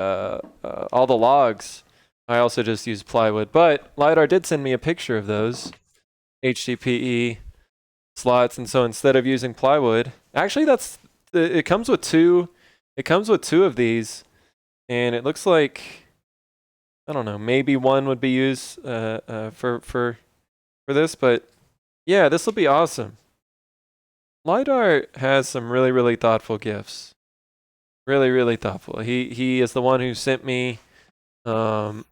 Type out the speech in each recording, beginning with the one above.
all the logs, I also just use plywood. But LiDAR did send me a picture of those HDPE slots, and so instead of using plywood, actually it comes with two. It comes with two of these, and it looks like, I don't know, maybe one would be used for this, but yeah, this will be awesome. LiDAR has some really thoughtful gifts. Really thoughtful. He is the one who sent me um,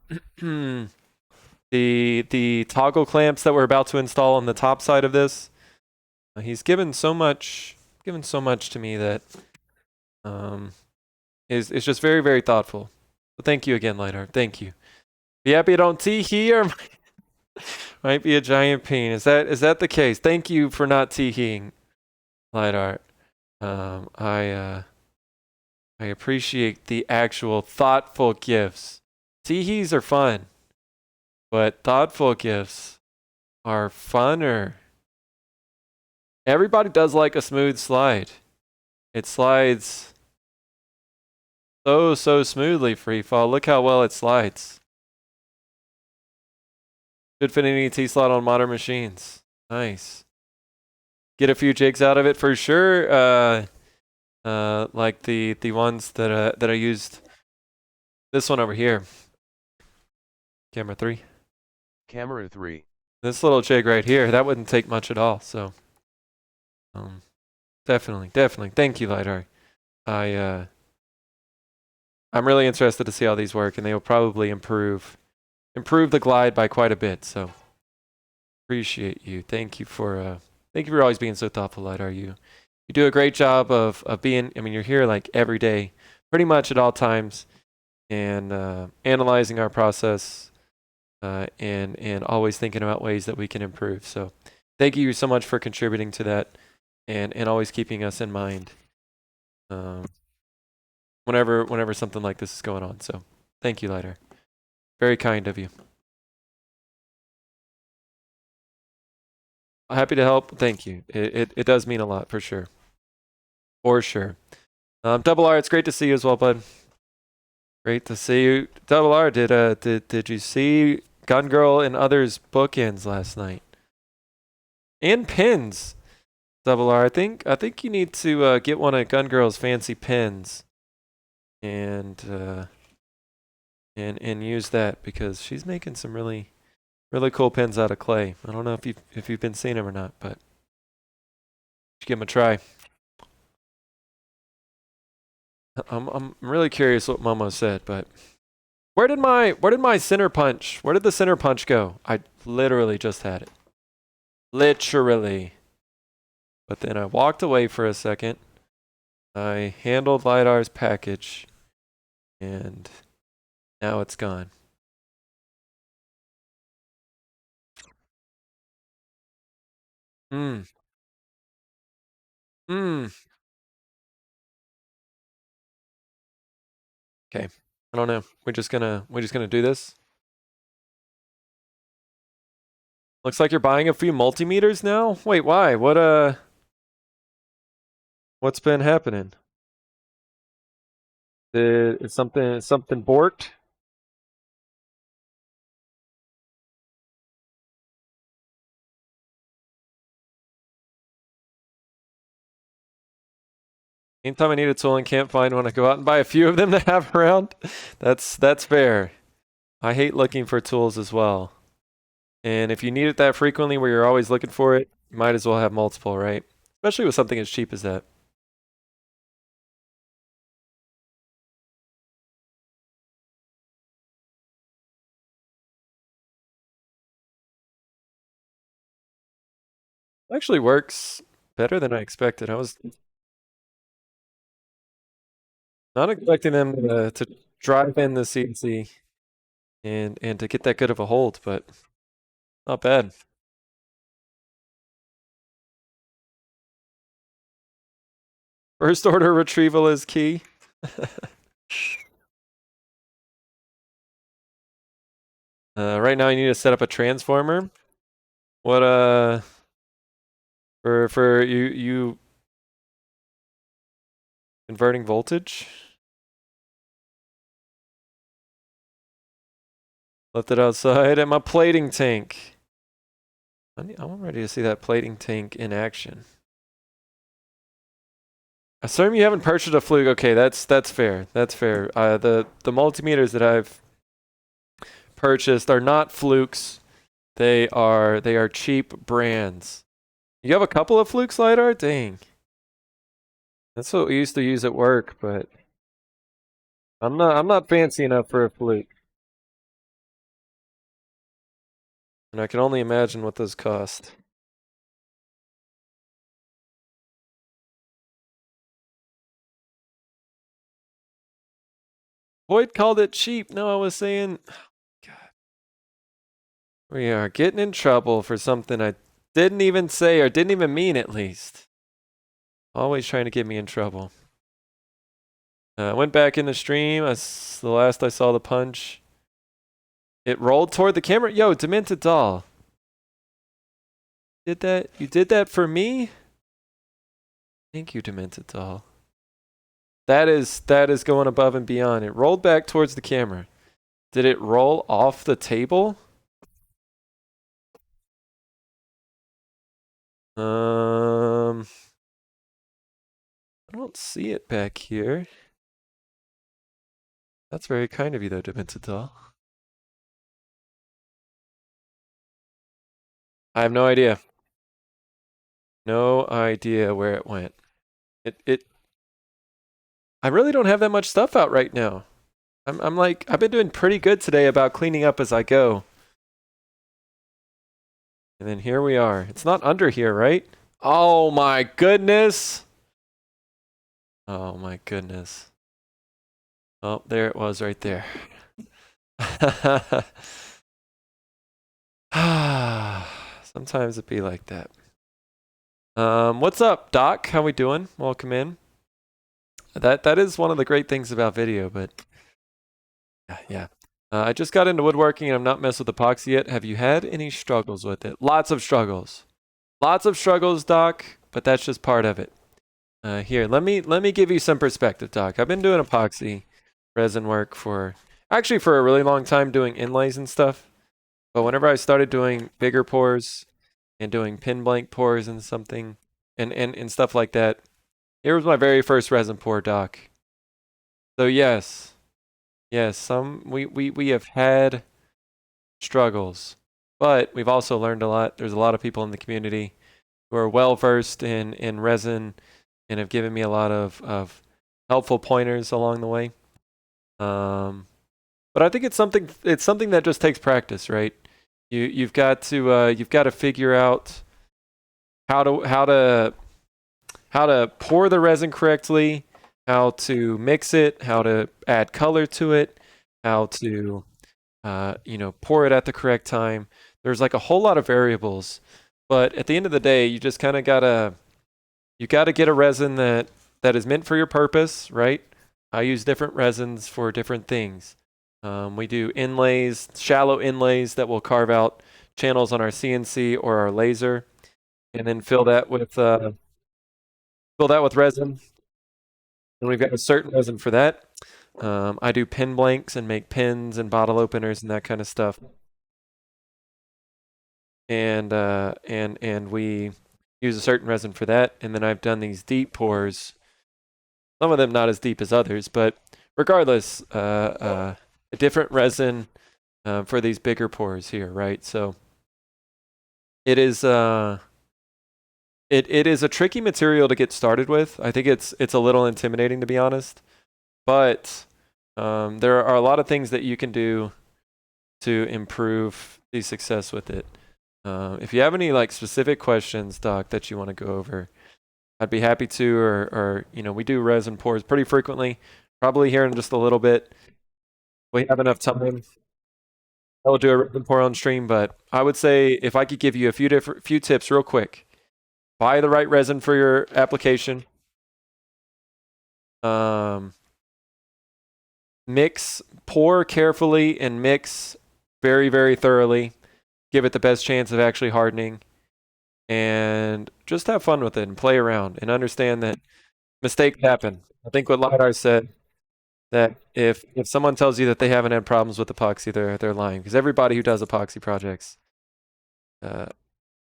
the toggle clamps that we're about to install on the top side of this. He's given so much to me that is just very thoughtful. So thank you again, LiDAR. Thank you. Be happy you don't tee here. Might be a giant pain. Is that the case? Thank you for not teeing, LiDAR. I appreciate the actual thoughtful gifts. Teehees are fun, but thoughtful gifts are funner. Everybody does like a smooth slide. It slides so smoothly, free fall. Look how well it slides. Should fit any T-slot on modern machines. Nice. Get a few jigs out of it for sure. Like the ones that I used. This one over here. Camera 3. Camera 3. This little jig right here, that wouldn't take much at all. So, definitely. Thank you, LiDAR. I'm really interested to see how these work, and they will probably improve the glide by quite a bit. So, appreciate you. Thank you for always being so thoughtful, LiDAR. You do a great job of being. I mean, you're here like every day, pretty much at all times, and analyzing our process, and always thinking about ways that we can improve. So, thank you so much for contributing to that, and always keeping us in mind. Whenever something like this is going on. So, thank you, LiDAR. Very kind of you. Happy to help. Thank you. It does mean a lot for sure. For sure. Double R, it's great to see you as well, bud. Great to see you. Double R, did you see Gun Girl and others bookends last night? And pins. Double R, I think you need to get one of Gun Girl's fancy pins, and use that, because she's making some really cool pins out of clay. I don't know if you've been seeing them or not, but you should give them a try. I'm really curious what Momo said, but where did my center punch? Where did the center punch go? I literally just had it. Literally. But then I walked away for a second. I handled LiDAR's package, and now it's gone. Okay. I don't know. We're just gonna do this. Looks like you're buying a few multimeters now? Wait, why? What's been happening? Is something borked? Anytime I need a tool and can't find one, I go out and buy a few of them to have around. That's fair. I hate looking for tools as well. And if you need it that frequently where you're always looking for it, you might as well have multiple, right? Especially with something as cheap as that. Actually works better than I expected. I was not expecting them to drive in the CNC and to get that good of a hold, but not bad. First order retrieval is key. Right now you need to set up a transformer. What for you converting voltage? Left it outside at my plating tank. I'm ready to see that plating tank in action. Assume you haven't purchased a fluke. Okay, that's fair. That's fair. The multimeters that I've purchased are not flukes. They are cheap brands. You have a couple of flukes, LiDAR? Dang. That's what we used to use at work, but I'm not fancy enough for a fluke. And I can only imagine what those cost. Boyd called it cheap. No, I was saying, God, we are getting in trouble for something I didn't even say or didn't even mean, at least. Always trying to get me in trouble. I went back in the stream. The last I saw the punch. It rolled toward the camera. Yo, Demented Doll. Did that? You did that for me? Thank you, Demented Doll. That is going above and beyond. It rolled back towards the camera. Did it roll off the table? I don't see it back here. That's very kind of you, though, Demented Doll. I have no idea. No idea where it went. I really don't have that much stuff out right now. I'm like, I've been doing pretty good today about cleaning up as I go. And then here we are. It's not under here, right? Oh my goodness. Oh my goodness. Oh, there it was right there. Sometimes it be like that. What's up, Doc? How we doing? Welcome in. That is one of the great things about video, but yeah. I just got into woodworking and I'm not messed with epoxy yet. Have you had any struggles with it? Lots of struggles. Lots of struggles, Doc, but that's just part of it. Here, let me give you some perspective, Doc. I've been doing epoxy resin work for a really long time, doing inlays and stuff. But whenever I started doing bigger pours and doing pin blank pours and something and stuff like that, here was my very first resin pour, Doc. So yes, we have had struggles, but we've also learned a lot. There's a lot of people in the community who are well versed in resin and have given me a lot of helpful pointers along the way. But I think it's something that just takes practice, right? You've got to figure out how to pour the resin correctly, how to mix it, how to add color to it, how to pour it at the correct time. There's like a whole lot of variables, but at the end of the day, you just kind of gotta get a resin that is meant for your purpose, right? I use different resins for different things. We do inlays, shallow inlays that will carve out channels on our CNC or our laser, and then fill that with resin. And we've got a certain resin for that. I do pin blanks and make pins and bottle openers and that kind of stuff. And we use a certain resin for that. And then I've done these deep pours. Some of them not as deep as others, but regardless, a different resin for these bigger pours here, right? So it is it is a tricky material to get started with. I think it's a little intimidating, to be honest, but there are a lot of things that you can do to improve the success with it. If you have any like specific questions, Doc, that you want to go over, I'd be happy to. Or we do resin pours pretty frequently. Probably here in just a little bit. We have enough time. I will do a resin pour on stream, but I would say if I could give you a few tips real quick. Buy the right resin for your application. Pour carefully and mix very, very thoroughly. Give it the best chance of actually hardening. And just have fun with it and play around and understand that mistakes happen. I think what LiDAR said, that if someone tells you that they haven't had problems with epoxy, they're lying, because everybody who does epoxy projects uh,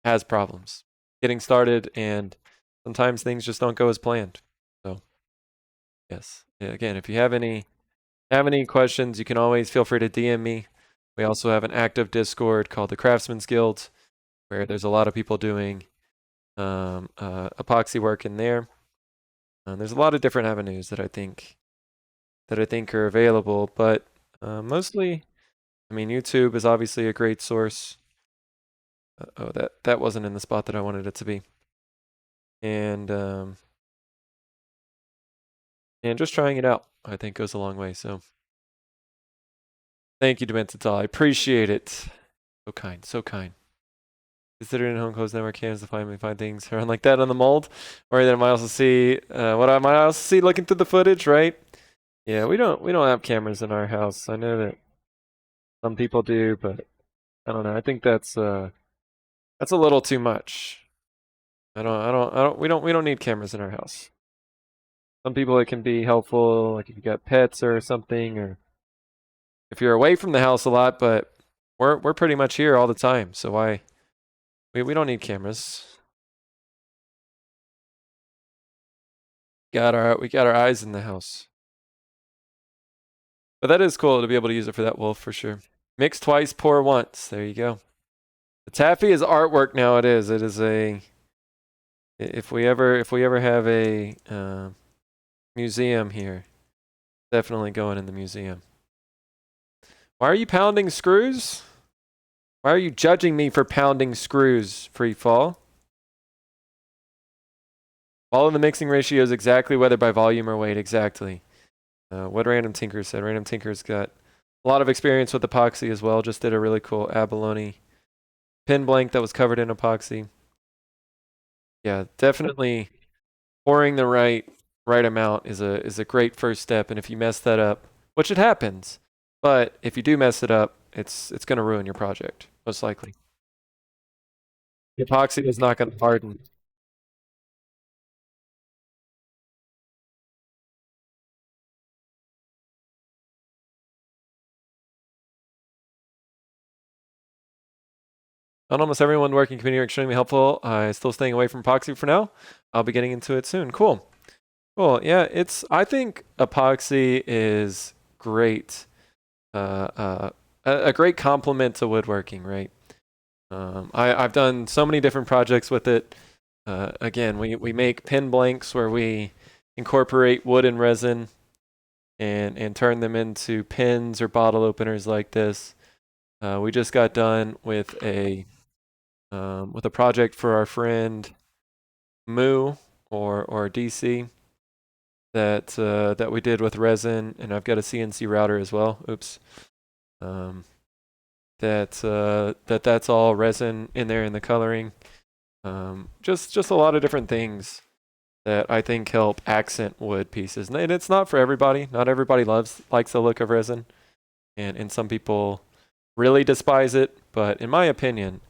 has problems getting started, and sometimes things just don't go as planned. So yes, again, if you have any questions, you can always feel free to DM me. We also have an active Discord called the Craftsman's Guild, where there's a lot of people doing epoxy work in there. There's a lot of different avenues that I think are available, but mostly, I mean, YouTube is obviously a great source. Oh, that wasn't in the spot that I wanted it to be. And just trying it out, I think, goes a long way. So thank you, Dementital. I appreciate it. So kind, so kind. Considering home clothes network cams to find things around like that on the mold, or then I might also see what I might also see looking through the footage, right? Yeah, we don't have cameras in our house. I know that some people do, but I don't know. I think that's a little too much. I don't we don't need cameras in our house. Some people it can be helpful, like if you got pets or something, or if you're away from the house a lot, but we're pretty much here all the time, so why we don't need cameras. We got our eyes in the house. But that is cool to be able to use it for that wolf for sure. Mix twice, pour once. There you go. The taffy is artwork now. It is. It is a. If we ever have a museum here, definitely going in the museum. Why are you pounding screws? Why are you judging me for pounding screws, Free Fall? Follow the mixing ratios exactly, whether by volume or weight, exactly. What Random Tinker said. Random Tinker's got a lot of experience with epoxy as well. Just did a really cool abalone pin blank that was covered in epoxy. Yeah, definitely pouring the right amount is a great first step. And if you mess that up, which it happens, but if you do mess it up, it's going to ruin your project most likely. The epoxy is not going to harden. Not almost everyone working community are extremely helpful. Still staying away from epoxy for now. I'll be getting into it soon. Cool. Cool. Yeah, I think epoxy is great. A great complement to woodworking, right? I've done so many different projects with it. Again, we make pin blanks where we incorporate wood and resin and turn them into pins or bottle openers like this. We just got done with a project for our friend Moo or DC that we did with resin, and I've got a CNC router as well. Oops. That's all resin in there in the coloring. Just a lot of different things that I think help accent wood pieces. And it's not for everybody. Not everybody likes the look of resin, and some people really despise it. But in my opinion,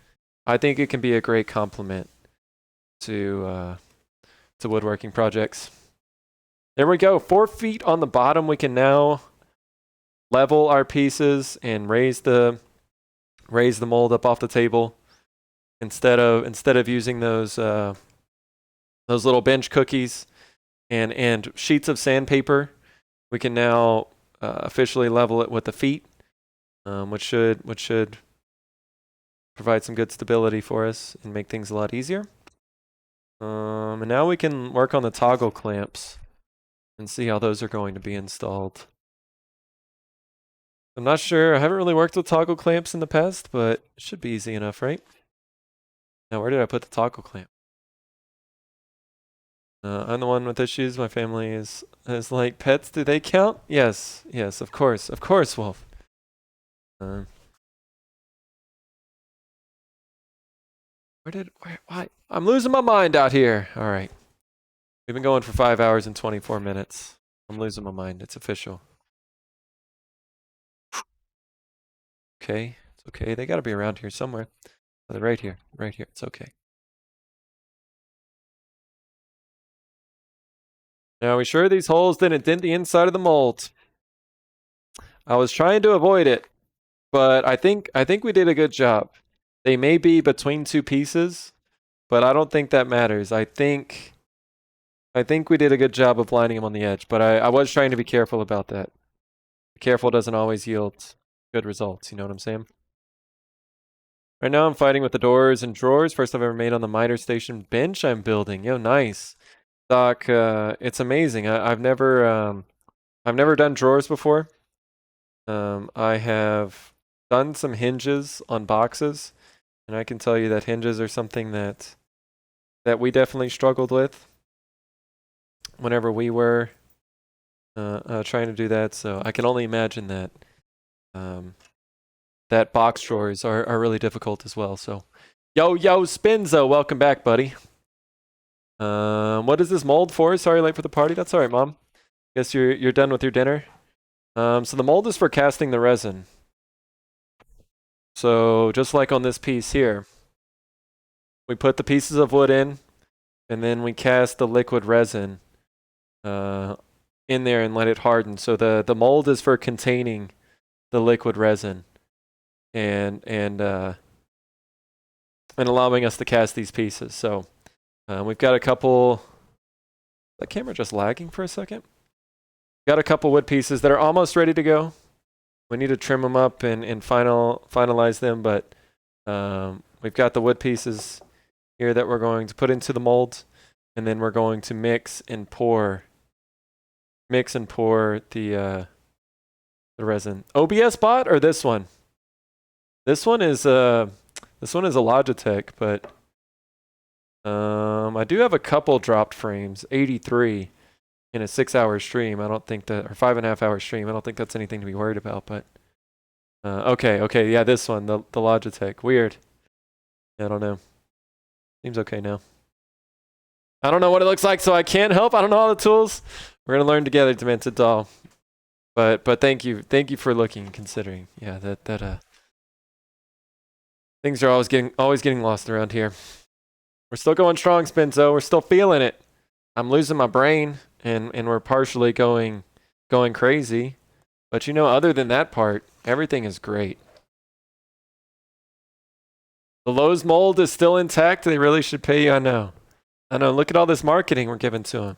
I think it can be a great complement to woodworking projects. There we go. 4 feet on the bottom. We can now level our pieces and raise the mold up off the table instead of using those little bench cookies and sheets of sandpaper. We can now officially level it with the feet, which should provide some good stability for us and make things a lot easier. And now we can work on the toggle clamps and see how those are going to be installed. I'm not sure. I haven't really worked with toggle clamps in the past, but it should be easy enough, right? Now, where did I put the toggle clamp? I'm the one with issues. My family is like pets. Do they count? Yes, of course, Wolf. Why? I'm losing my mind out here. All right, we've been going for 5 hours and 24 minutes. I'm losing my mind. It's official. Okay, it's okay. They got to be around here somewhere. Oh, they're right here. It's okay. Now, are we sure these holes didn't dent the inside of the mold? I was trying to avoid it, but I think we did a good job. They may be between two pieces, but I don't think that matters. I think we did a good job of lining them on the edge, but I was trying to be careful about that. Careful doesn't always yield good results, you know what I'm saying? Right now I'm fighting with the doors and drawers. First I've ever made on the miter station bench I'm building. Yo, nice. Doc, it's amazing. I've never done drawers before. I have done some hinges on boxes, and I can tell you that hinges are something that we definitely struggled with whenever we were trying to do that. So I can only imagine that that box drawers are really difficult as well. So, yo Spinzo, welcome back, buddy. What is this mold for? Sorry, late for the party. That's all right, Mom. Guess you're done with your dinner. So the mold is for casting the resin. So just like on this piece here, we put the pieces of wood in, and then we cast the liquid resin in there and let it harden. So the mold is for containing the liquid resin and allowing us to cast these pieces. So we've got a couple. That camera just lagging for a second. Got a couple wood pieces that are almost ready to go. We need to trim them up and finalize them, but we've got the wood pieces here that we're going to put into the mold, and then we're going to mix and pour the resin. OBS bot or this one? This one is a Logitech, but I do have a couple dropped frames, 83 in a 6-hour stream. I don't think that, or 5.5-hour stream. I don't think that's anything to be worried about, but okay, yeah, this one, the Logitech. Weird. I don't know. Seems okay now. I don't know what it looks like, so I can't help. I don't know all the tools. We're gonna learn together, Demented Doll. But thank you for looking, considering. Yeah, that things are always getting lost around here. We're still going strong, Spinzo. We're still feeling it. I'm losing my brain, and we're partially going crazy. But you know, other than that part, everything is great. The Lowe's mold is still intact. They really should pay you. I know. Look at all this marketing we're giving to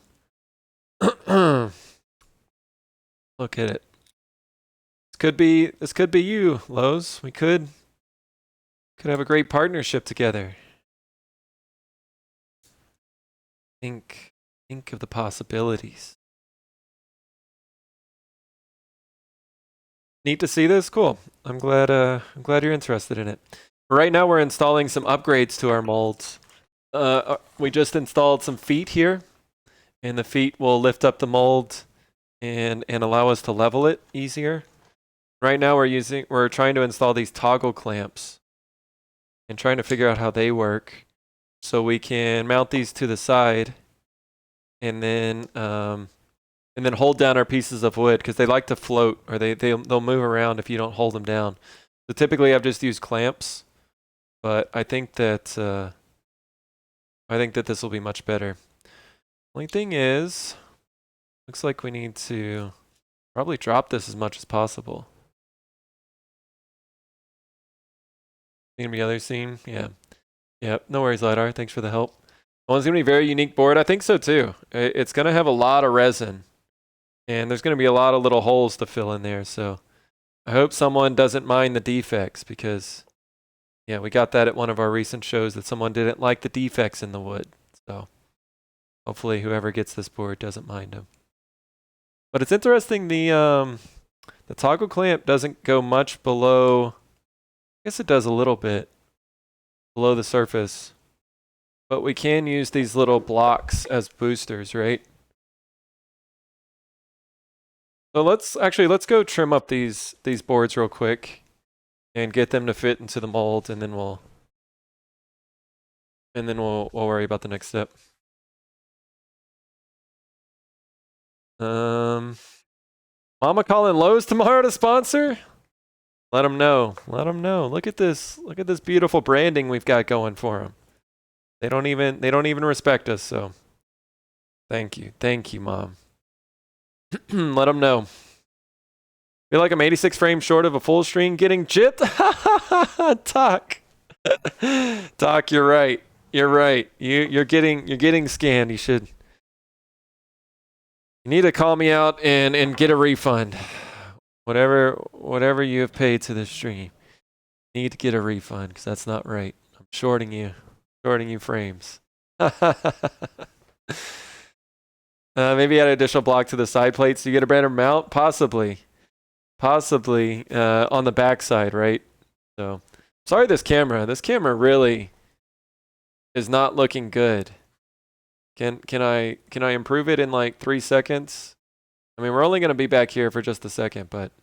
them. Look at it. This could be you, Lowe's. We could have a great partnership together. Think of the possibilities. Neat to see this. Cool. I'm glad you're interested in it. Right now we're installing some upgrades to our molds. We just installed some feet here, and the feet will lift up the mold and allow us to level it easier. Right now we're trying to install these toggle clamps and trying to figure out how they work, so we can mount these to the side and then hold down our pieces of wood, because they like to float, or they'll move around if you don't hold them down. So typically I've just used clamps, but I think that this will be much better. Only thing is, looks like we need to probably drop this as much as possible. Gonna be other scene? Yeah. Yep, no worries, LiDAR. Thanks for the help. One's gonna be a very unique board. I think so too. It's gonna have a lot of resin, and there's gonna be a lot of little holes to fill in there. So I hope someone doesn't mind the defects, because yeah, we got that at one of our recent shows, that someone didn't like the defects in the wood. So hopefully whoever gets this board doesn't mind them. But it's interesting, the toggle clamp doesn't go much below. I guess it does a little bit below the surface, but we can use these little blocks as boosters, right? So let's go trim up these boards real quick and get them to fit into the mold, and then we'll worry about the next step. Mama calling Lowe's tomorrow to sponsor? Let them know. Let them know. Look at this. Look at this beautiful branding we've got going for them. They don't even respect us. So, thank you, Mom. Let them know. Feel like I'm 86 frames short of a full screen getting jipped. Doc. Doc, you're right. You're right. You're getting scanned. You need to call me out and get a refund. Whatever you have paid to this stream, need to get a refund because that's not right. I'm shorting you frames. Maybe add an additional block to the side plates so you get a better mount, possibly on the back side, right? So sorry, this camera really is not looking good. Can I improve it in like 3 seconds? I mean, we're only going to be back here for just a second, but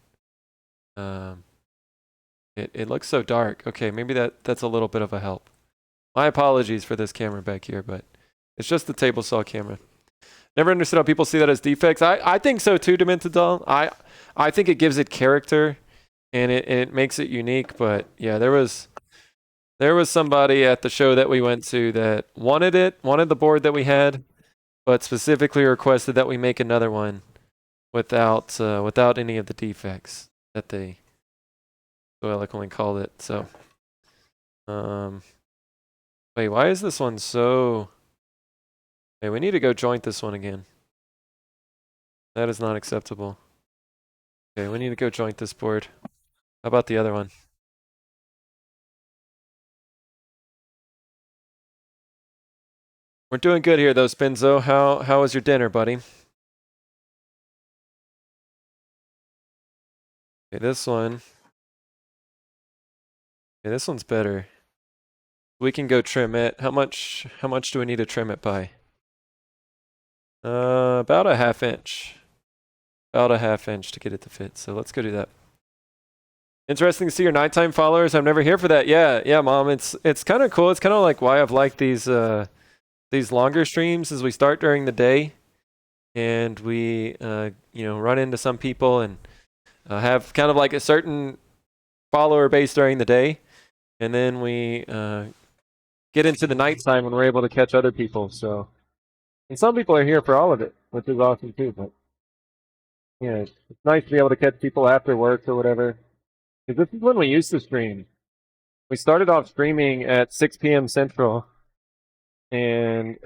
it looks so dark. Okay, maybe that's a little bit of a help. My apologies for this camera back here, but it's just the table saw camera. Never understood how people see that as defects. I think so too, Dementadol. I think it gives it character and it makes it unique, but yeah, there was somebody at the show that we went to that wanted the board that we had, but specifically requested that we make another one without any of the defects that they so eloquently called it. So wait, why is this one so... Hey, we need to go joint this one again. That is not acceptable. Okay, we need to go joint this board. How about the other one? We're doing good here though, Spinzo. How was your dinner, buddy? Okay, this one. Okay, this one's better. We can go trim it. How much do we need to trim it by? About a ½ inch. About a ½ inch to get it to fit. So let's go do that. Interesting to see your nighttime followers. I'm never here for that. Yeah, Mom. It's kind of cool. It's kind of like why I've liked these longer streams as we start during the day, and we run into some people and have kind of like a certain follower base during the day, and then we get into the nighttime when we're able to catch other people. So, and some people are here for all of it, which is awesome too. But yeah, it's nice to be able to catch people after work or whatever. Because this is when we used to stream. We started off streaming at 6 p.m. Central, and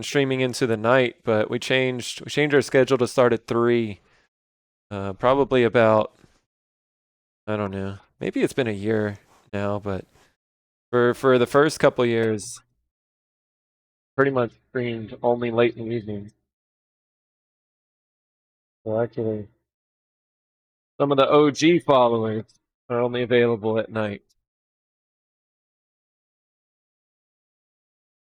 streaming into the night. But we changed our schedule to start at 3. Probably about, I don't know, maybe it's been a year now, but for the first couple years, pretty much streamed only late in the evening. So actually, some of the OG followers are only available at night.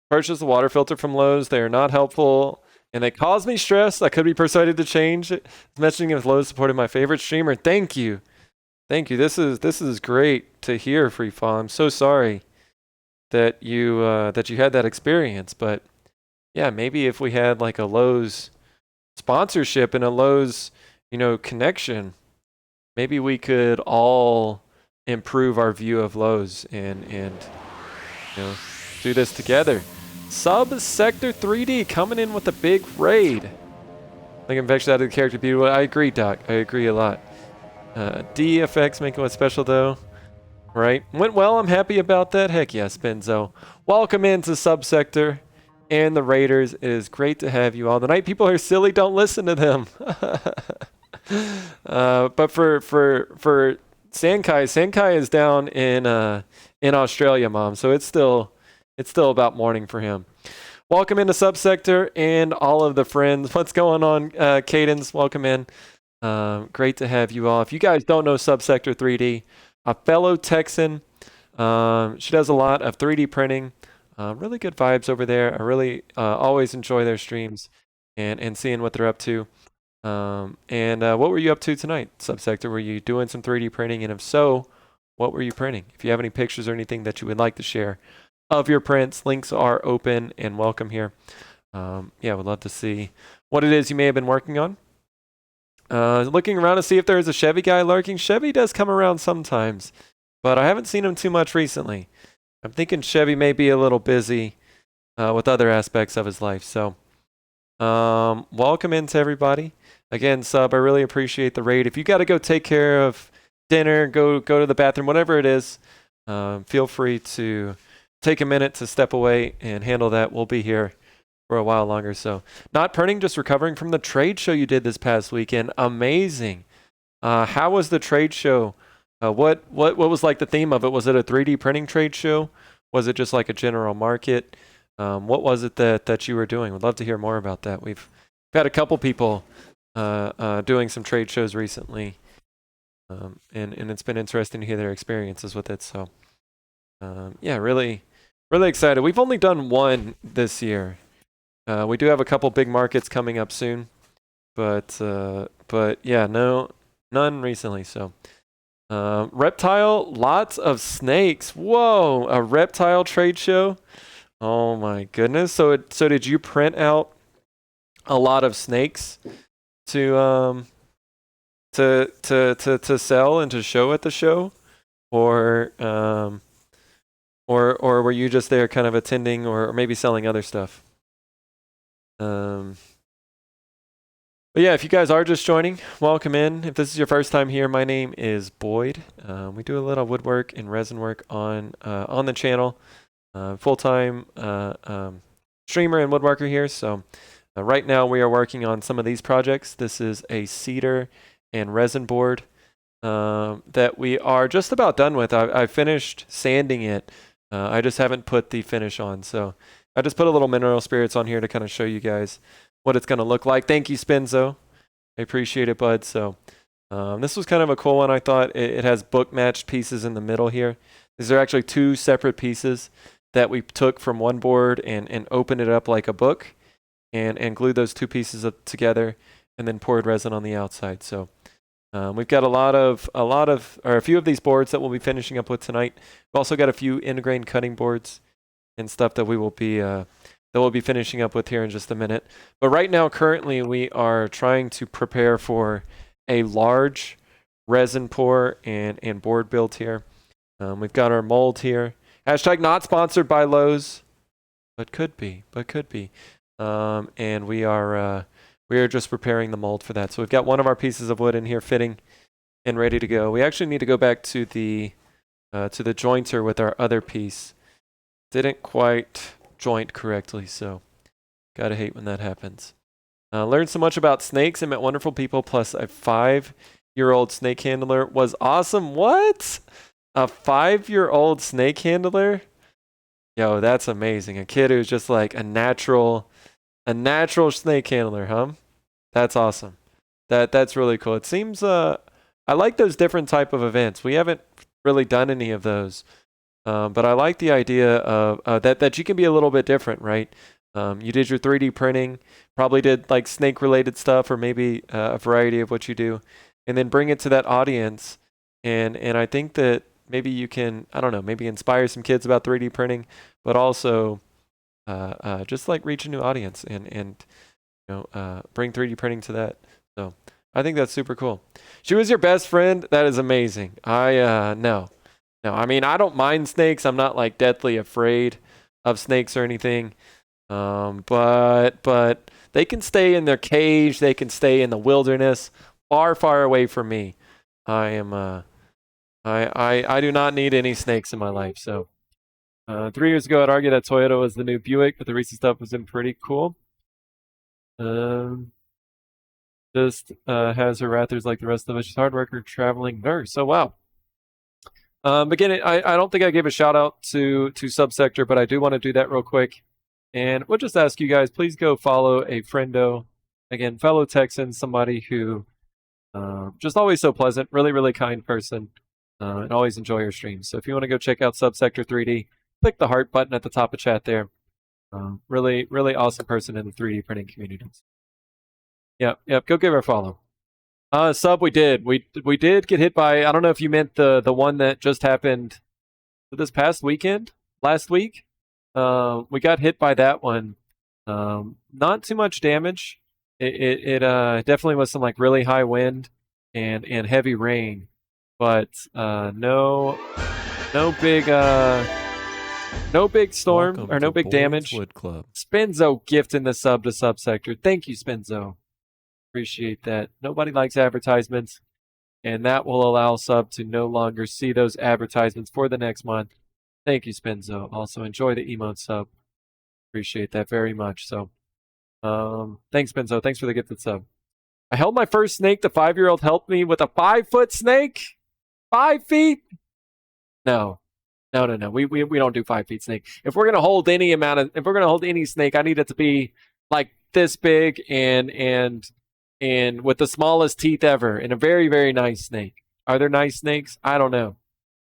Purchase the water filter from Lowe's. They are not helpful, and they cause me stress. I could be persuaded to change. Mentioning if Lowe's supported my favorite streamer. Thank you. This is great to hear, Freefall. I'm so sorry that you had that experience, but yeah, maybe if we had like a Lowe's sponsorship and a Lowe's connection, maybe we could all improve our view of Lowe's and do this together. Sub-Sector 3D coming in with a big raid. I think I'm actually out of the character beauty. I agree, Doc. I agree a lot. DFX making what's special though. Right? Went well. I'm happy about that. Heck yeah, Spinzo. Welcome into Sub-Sector and the Raiders. It is great to have you all. The night people are silly. Don't listen to them. But for Sankai is down in Australia, Mom. So it's still about morning for him. Welcome into Subsector and all of the friends. What's going on, Cadence? Welcome in. Great to have you all. If you guys don't know Subsector 3D, a fellow Texan. She does a lot of 3D printing. Really good vibes over there. I really always enjoy their streams and seeing what they're up to. What were you up to tonight, Subsector? Were you doing some 3D printing? And if so, what were you printing? If you have any pictures or anything that you would like to share of your prints, links are open and welcome here. Yeah, would love to see what it is you may have been working on. Looking around to see if there is a Chevy guy lurking. Chevy does come around sometimes, but I haven't seen him too much recently. I'm thinking Chevy may be a little busy with other aspects of his life. So welcome into everybody. Again, sub, I really appreciate the raid. If you got to go take care of dinner, go to the bathroom, whatever it is, feel free to take a minute to step away and handle that. We'll be here for a while longer. So, not printing, just recovering from the trade show you did this past weekend. Amazing. How was the trade show? What was like the theme of it? Was it a 3D printing trade show? Was it just like a general market? What was it that you were doing? Would love to hear more about that. We've had a couple people doing some trade shows recently, and it's been interesting to hear their experiences with it. So, yeah, really excited. We've only done one this year. We do have a couple big markets coming up soon, but yeah, none recently. So, reptile, lots of snakes. Whoa, a reptile trade show. Oh my goodness. So did you print out a lot of snakes to sell and to show at the show, or were you just there kind of attending or maybe selling other stuff? But yeah, if you guys are just joining, welcome in. If this is your first time here, my name is Boyd. We do a little woodwork and resin work on the channel. Full-time streamer and woodworker here. So right now we are working on some of these projects. This is a cedar and resin board that we are just about done with. I finished sanding it. I just haven't put the finish on. So I just put a little mineral spirits on here to kind of show you guys what it's going to look like. Thank you, Spinzo. I appreciate it, bud. So this was kind of a cool one. I thought it has book matched pieces in the middle here. These are actually two separate pieces that we took from one board and opened it up like a book and glued those two pieces up together and then poured resin on the outside. So we've got a few of these boards that we'll be finishing up with tonight. We've also got a few end grain cutting boards and stuff that we'll be finishing up with here in just a minute. But right now, currently, we are trying to prepare for a large resin pour and board build here. We've got our mold here. Hashtag not sponsored by Lowe's, but could be. And we are just preparing the mold for that. So we've got one of our pieces of wood in here fitting and ready to go. We actually need to go back to the jointer with our other piece. Didn't quite joint correctly, so gotta hate when that happens. Learned so much about snakes and met wonderful people, plus a 5-year-old snake handler was awesome. What? A 5-year-old snake handler? Yo, that's amazing. A kid who's just like a natural snake handler, huh? That's awesome. That's really cool. It seems I like those different type of events. We haven't really done any of those. But I like the idea of that you can be a little bit different, right? You did your 3D printing, probably did like snake related stuff or maybe a variety of what you do, and then bring it to that audience. And I think that maybe you can, I don't know, maybe inspire some kids about 3D printing, but also just like reach a new audience and bring 3D printing to that. So I think that's super cool. She was your best friend? That is amazing. No, I mean, I don't mind snakes. I'm not like deathly afraid of snakes or anything. But they can stay in their cage. They can stay in the wilderness, far away from me. I do not need any snakes in my life. So, 3 years ago, I'd argue that Toyota was the new Buick, but the recent stuff was been pretty cool. Just has her rathers like the rest of us. She's a hard worker, traveling nurse. So wow. Again, I don't think I gave a shout out to Subsector, but I do want to do that real quick. And we'll just ask you guys, please go follow a friendo. Again, fellow Texan, somebody who just always so pleasant, really kind person, and always enjoy your streams. So if you want to go check out Subsector 3D, click the heart button at the top of chat there. Really awesome person in the 3D printing community. Yep, go give her a follow. Sub, we did get hit by, I don't know if you meant the one that just happened this past weekend, last week. We got hit by that one. Not too much damage. It definitely was some like really high wind and heavy rain, but no big storm. Welcome or no big damage. Wood Club. Spinzo gifting the sub to Subsector. Thank you, Spinzo. Appreciate that. Nobody likes advertisements, and that will allow sub to no longer see those advertisements for the next month. Thank you, Spinzo. Also, enjoy the emote sub. Appreciate that very much. So, thanks, Spinzo. Thanks for the gifted sub. I held my first snake. The 5-year-old helped me with a 5-foot snake. 5 feet? No. No. We don't do 5 feet snake. If we're gonna hold any snake, I need it to be like this big and with the smallest teeth ever, and a very, very nice snake. Are there nice snakes? I don't know,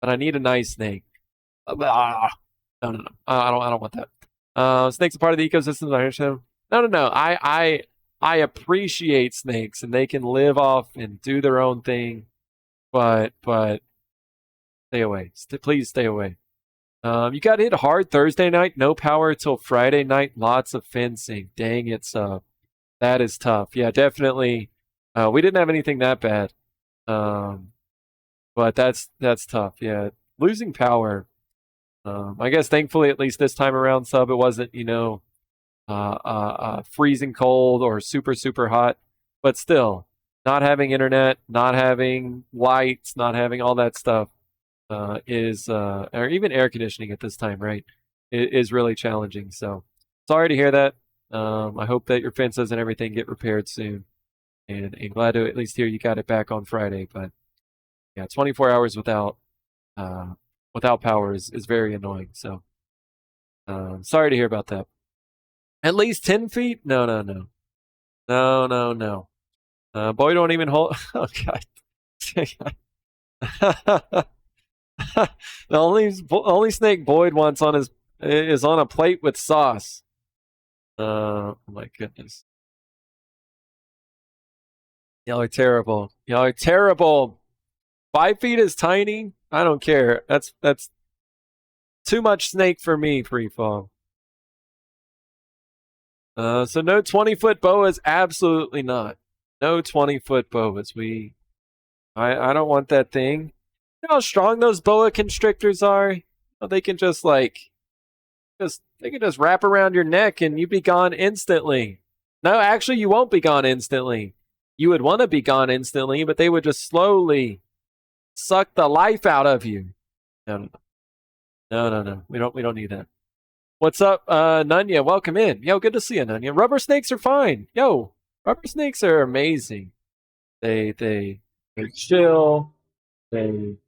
but I need a nice snake. No. I don't want that. Snakes are part of the ecosystem. I understand. No. I appreciate snakes, and they can live off and do their own thing, but stay away. Please stay away. You got hit hard Thursday night. No power till Friday night. Lots of fencing. Dang it, sub. That is tough. Yeah, definitely. We didn't have anything that bad, but that's tough. Yeah, losing power. I guess thankfully, at least this time around, sub, it wasn't freezing cold or super super hot, but still, not having internet, not having lights, not having all that stuff or even air conditioning at this time, right, is really challenging. So sorry to hear that. I hope that your fences and everything get repaired soon, and glad to at least hear you got it back on Friday. But yeah, 24 hours without power is very annoying. So sorry to hear about that. At least 10 feet? No. Boy, don't even hold. Oh God. The only snake Boyd wants on is on a plate with sauce. Oh my goodness. Y'all are terrible. 5 feet is tiny. I don't care. That's too much snake for me, Freefall. So no 20-foot boas, absolutely not. No 20-foot boas. I don't want that thing. You know how strong those boa constrictors are? They can just wrap around your neck and you'd be gone instantly. No, actually you won't be gone instantly. You would want to be gone instantly, but they would just slowly suck the life out of you. No. We don't need that. What's up, Nunya? Welcome in. Yo, good to see you, Nunya. Rubber snakes are fine. Yo, rubber snakes are amazing. They chill. You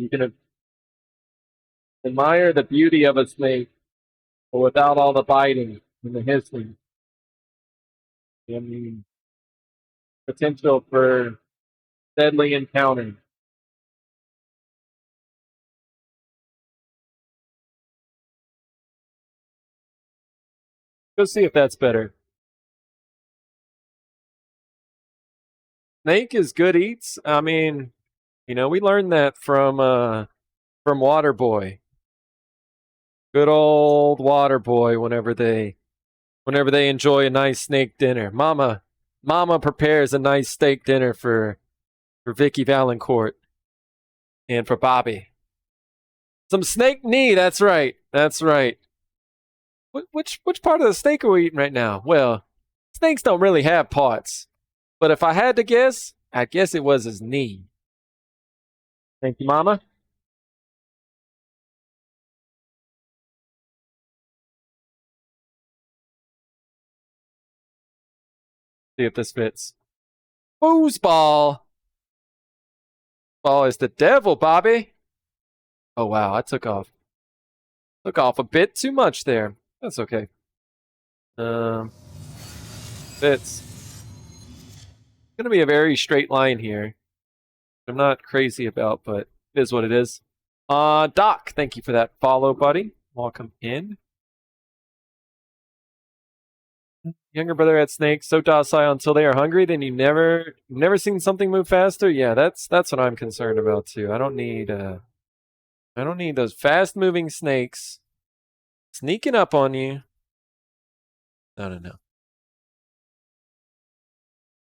can admire the beauty of a snake, but without all the biting and the hissing. I mean, potential for deadly encounter. Go see if that's better. Snake is good eats. I mean, we learned that from Waterboy. Good old Waterboy. Whenever they enjoy a nice snake dinner, Mama prepares a nice steak dinner for Vicky Valancourt and for Bobby. Some snake knee. That's right. Which part of the steak are we eating right now? Well, snakes don't really have parts, but if I had to guess, I guess it was his knee. Thank you, Mama. See if this fits. Foosball. Ball is the devil, Bobby. Oh wow, I took off a bit too much there. That's okay. Fits. It's gonna be a very straight line here. I'm not crazy about, but it is what it is. Doc, thank you for that follow, buddy. Welcome in. Younger brother had snakes, so docile until they are hungry. Then you never seen something move faster. Yeah, that's what I'm concerned about too. I don't need those fast moving snakes sneaking up on you. No.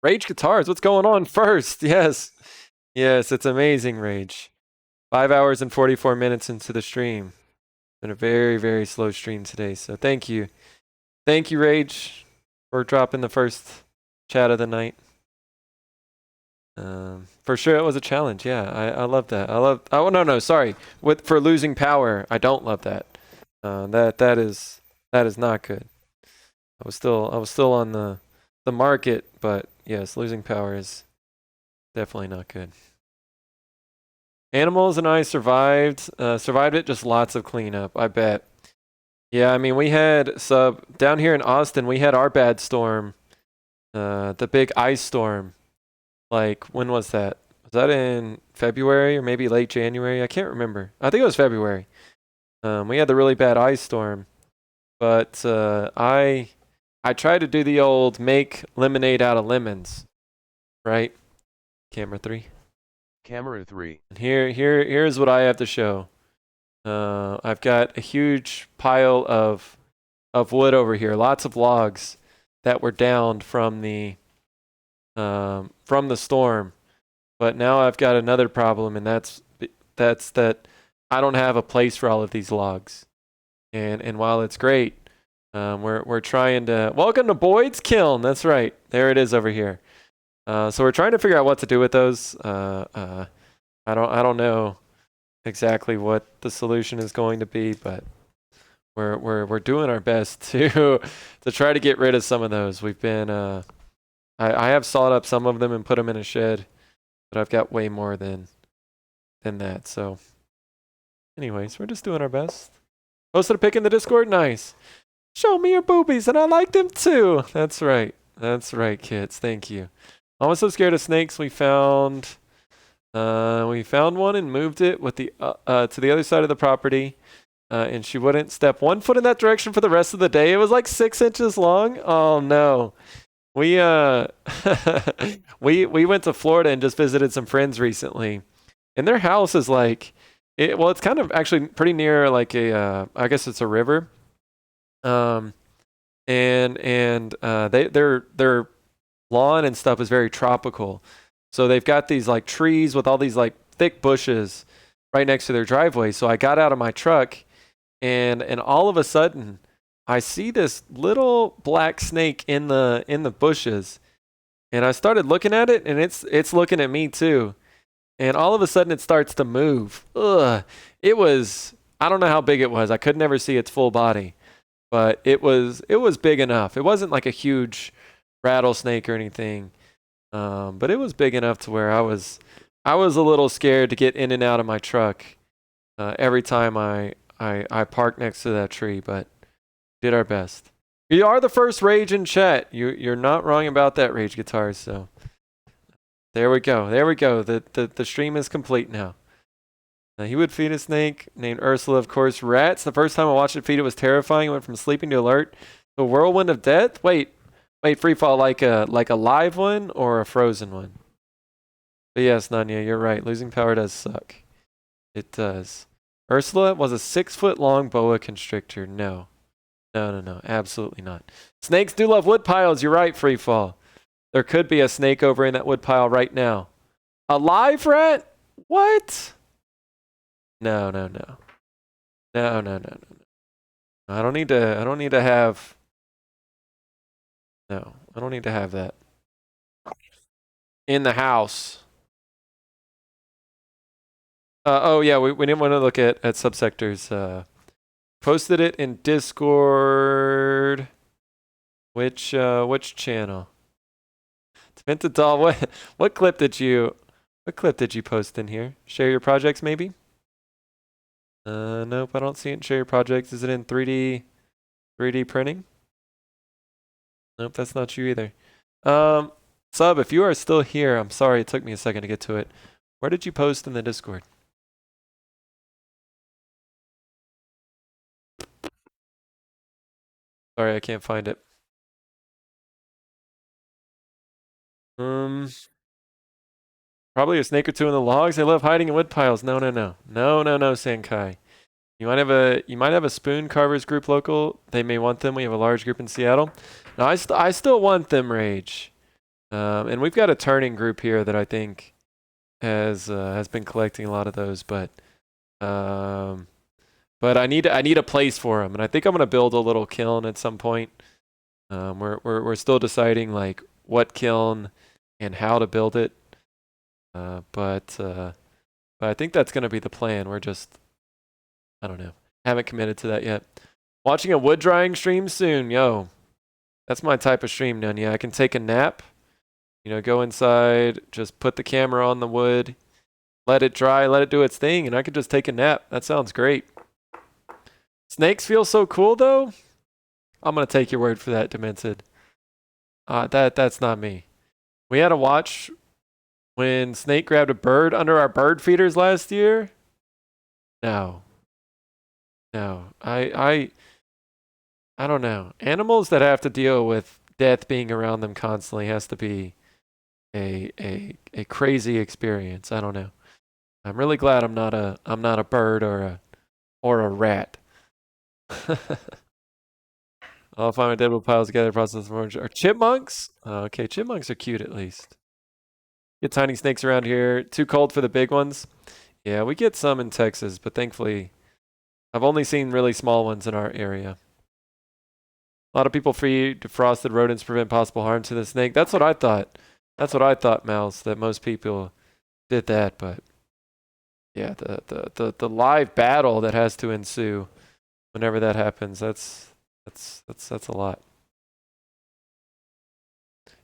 Rage Guitars, what's going on first? Yes, it's amazing, Rage. 5 hours and 44 minutes into the stream. Been a very, very slow stream today, so thank you, Rage, for dropping the first chat of the night. For sure, it was a challenge. Yeah, I love that. I love. Oh no, sorry. For losing power, I don't love that. That is not good. I was still on the market, but yes, losing power is definitely not good. Animals and I survived it, just lots of cleanup, I bet. Yeah, I mean, we had down here in Austin, we had our bad storm, the big ice storm. Like, when was that? Was that in February or maybe late January? I can't remember. I think it was February. We had the really bad ice storm, but I tried to do the old make lemonade out of lemons, right? Camera 3. Camera 3. And here's what I have to show. I've got a huge pile of wood over here, lots of logs that were downed from the storm. But now I've got another problem, and that's that I don't have a place for all of these logs. And while it's great, we're trying to welcome to Boyd's Kiln. That's right, there it is over here. So we're trying to figure out what to do with those. I don't know exactly what the solution is going to be, but we're doing our best to try to get rid of some of those. We've been I have sawed up some of them and put them in a shed, but I've got way more than that. So anyways, we're just doing our best. Posted a pic in the Discord. Nice. Show me your boobies, and I like them too. That's right, kids. Thank you. I was so scared of snakes. We found one and moved it with the to the other side of the property, and she wouldn't step 1 foot in that direction for the rest of the day. It was like 6 inches long. Oh no. We we went to Florida and just visited some friends recently, and their house is like it's kind of actually pretty near like a I guess it's a river. And their lawn and stuff is very tropical. So they've got these like trees with all these like thick bushes right next to their driveway. So I got out of my truck, and all of a sudden I see this little black snake in the bushes, and I started looking at it, and it's looking at me too. And all of a sudden it starts to move. Ugh. I don't know how big it was. I could never see its full body, but it was big enough. It wasn't like a huge rattlesnake or anything, but it was big enough to where I was a little scared to get in and out of my truck every time I parked next to that tree. But did our best. You are the first rage in chat. You're not wrong about that, Rage Guitars. So there we go. The stream is complete now. He would feed a snake named Ursula, of course. Rats. The first time I watched it feed, it was terrifying. It went from sleeping to alert. The whirlwind of death. Wait, free fall like a live one or a frozen one? But yes, Nanya, you're right. Losing power does suck. It does. Ursula was a 6-foot-long boa constrictor. No, absolutely not. Snakes do love wood piles. You're right, free fall. There could be a snake over in that wood pile right now. A live rat? What? No. I don't need to have. No, I don't need to have that in the house. Oh yeah, we didn't want to look at subsectors. Posted it in Discord. Which channel? Demented doll. What clip did you post in here? Share your projects maybe? Nope, I don't see it in share your projects. Is it in 3D printing? Nope, that's not you either. Sub, if you are still here, I'm sorry it took me a second to get to it. Where did you post in the Discord? Sorry, I can't find it. Probably a snake or two in the logs. They love hiding in wood piles. No, Sankai. You might have a spoon carvers group local. They may want them. We have a large group in Seattle. No, I still want them, Rage. And we've got a turning group here that I think has been collecting a lot of those, but I need a place for them, and I think I'm gonna build a little kiln at some point. We're still deciding like what kiln and how to build it. But I think that's going to be the plan. We're just, I don't know. Haven't committed to that yet. Watching a wood drying stream soon. Yo, that's my type of stream, Nunya. I can take a nap, you know, go inside, just put the camera on the wood, let it dry, let it do its thing, and I can just take a nap. That sounds great. Snakes feel so cool, though. I'm going to take your word for that, Demented. That's not me. We had a watch when Snake grabbed a bird under our bird feeders last year. No. I don't know. Animals that have to deal with death being around them constantly has to be a crazy experience. I don't know. I'm really glad I'm not a bird or a rat. I'll find my dead piles together, process more. Are chipmunks? Oh, okay, chipmunks are cute at least. Get tiny snakes around here. Too cold for the big ones. Yeah, we get some in Texas, but thankfully, I've only seen really small ones in our area. A lot of people feed defrosted rodents prevent possible harm to the snake. That's what I thought. That's what I thought, Mouse, that most people did that, but yeah, the live battle that has to ensue whenever that happens, that's a lot.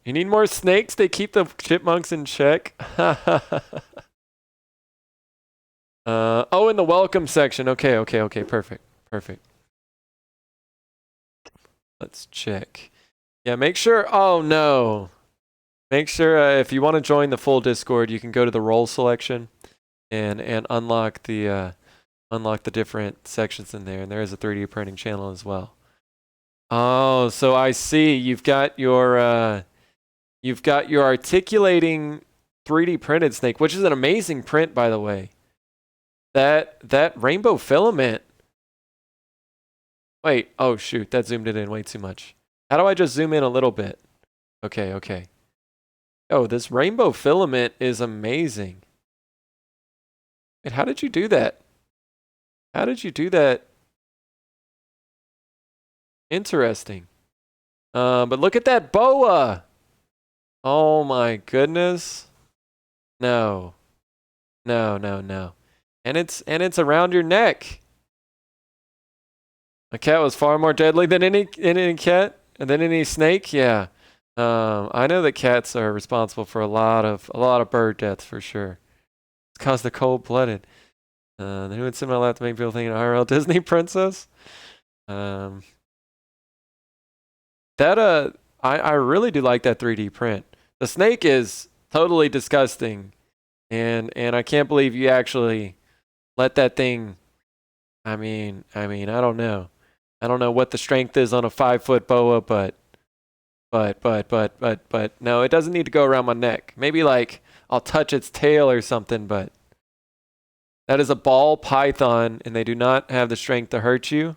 You need more snakes? They keep the chipmunks in check. Oh, in the welcome section. Okay, perfect. Let's check. Yeah, make sure. Oh no. Make sure if you want to join the full Discord, you can go to the role selection and unlock the different sections in there. And there is a 3D printing channel as well. Oh, so I see. You've got your articulating 3D printed snake, which is an amazing print, by the way. That rainbow filament. Wait, oh shoot, that zoomed it in way too much. How do I just zoom in a little bit? Okay. Oh, this rainbow filament is amazing. Wait, how did you do that? How did you do that? Interesting. But look at that boa. Oh my goodness. No. And it's around your neck. A cat was far more deadly than any cat and than any snake. Yeah. I know that cats are responsible for a lot of bird deaths for sure. It's because they're cold-blooded. Then who would sit my lap to make people think an IRL Disney princess? I really do like that 3D print. The snake is totally disgusting, and I can't believe you actually let that thing. I mean, I don't know. I don't know what the strength is on a 5-foot boa, but no, it doesn't need to go around my neck. Maybe like I'll touch its tail or something, but that is a ball python, and they do not have the strength to hurt you.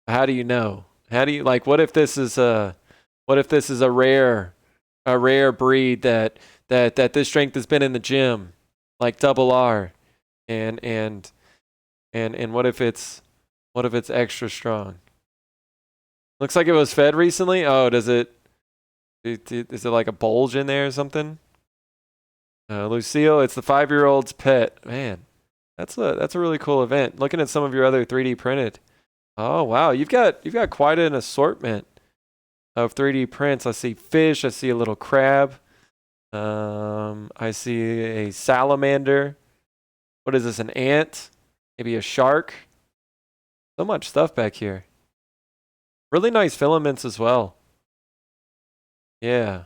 How do you know? How do you like? What if this is a rare breed that this strength has been in the gym, like Double R, and what if it's extra strong? Looks like it was fed recently. Oh, is it like a bulge in there or something? Lucille, it's the 5-year-old's pet. Man, that's a really cool event. Looking at some of your other 3D printed. Oh wow, you've got quite an assortment of 3D prints. I see fish. I see a little crab. I see a salamander. What is this? An ant? Maybe a shark? So much stuff back here. Really nice filaments as well. Yeah,